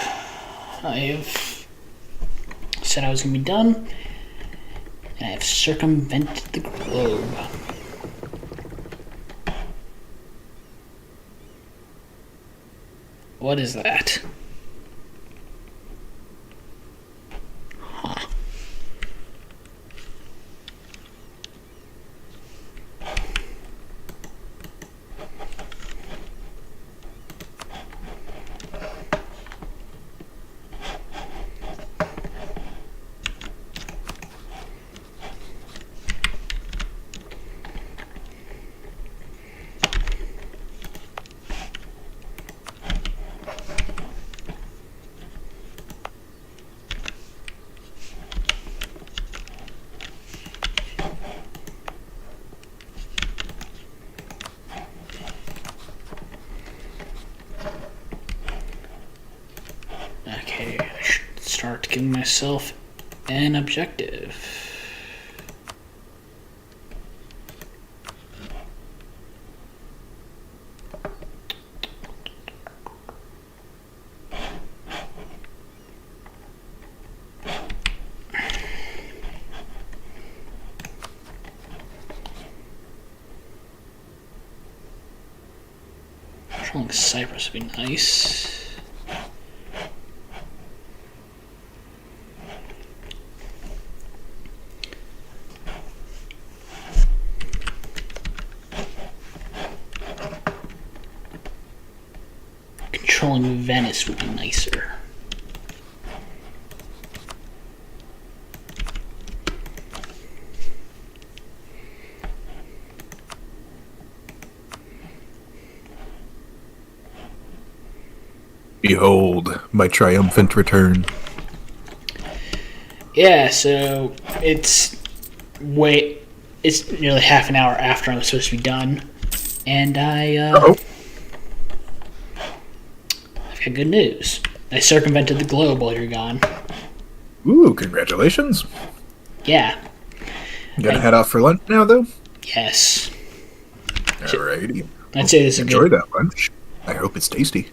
I have said I was going to be done, and I have circumvented the globe. What is that? Huh. making myself an objective. Controlling Cyprus would be nice. Controlling Venice would be nicer. Behold, my triumphant return. Yeah, so it's nearly half an hour after I'm supposed to be done, and I've got good news. I circumvented the globe while you're gone. Ooh, congratulations. Yeah. You gotta head off for lunch now, though? Yes. Alrighty. I'd say this is Enjoy good. that lunch. I hope it's tasty.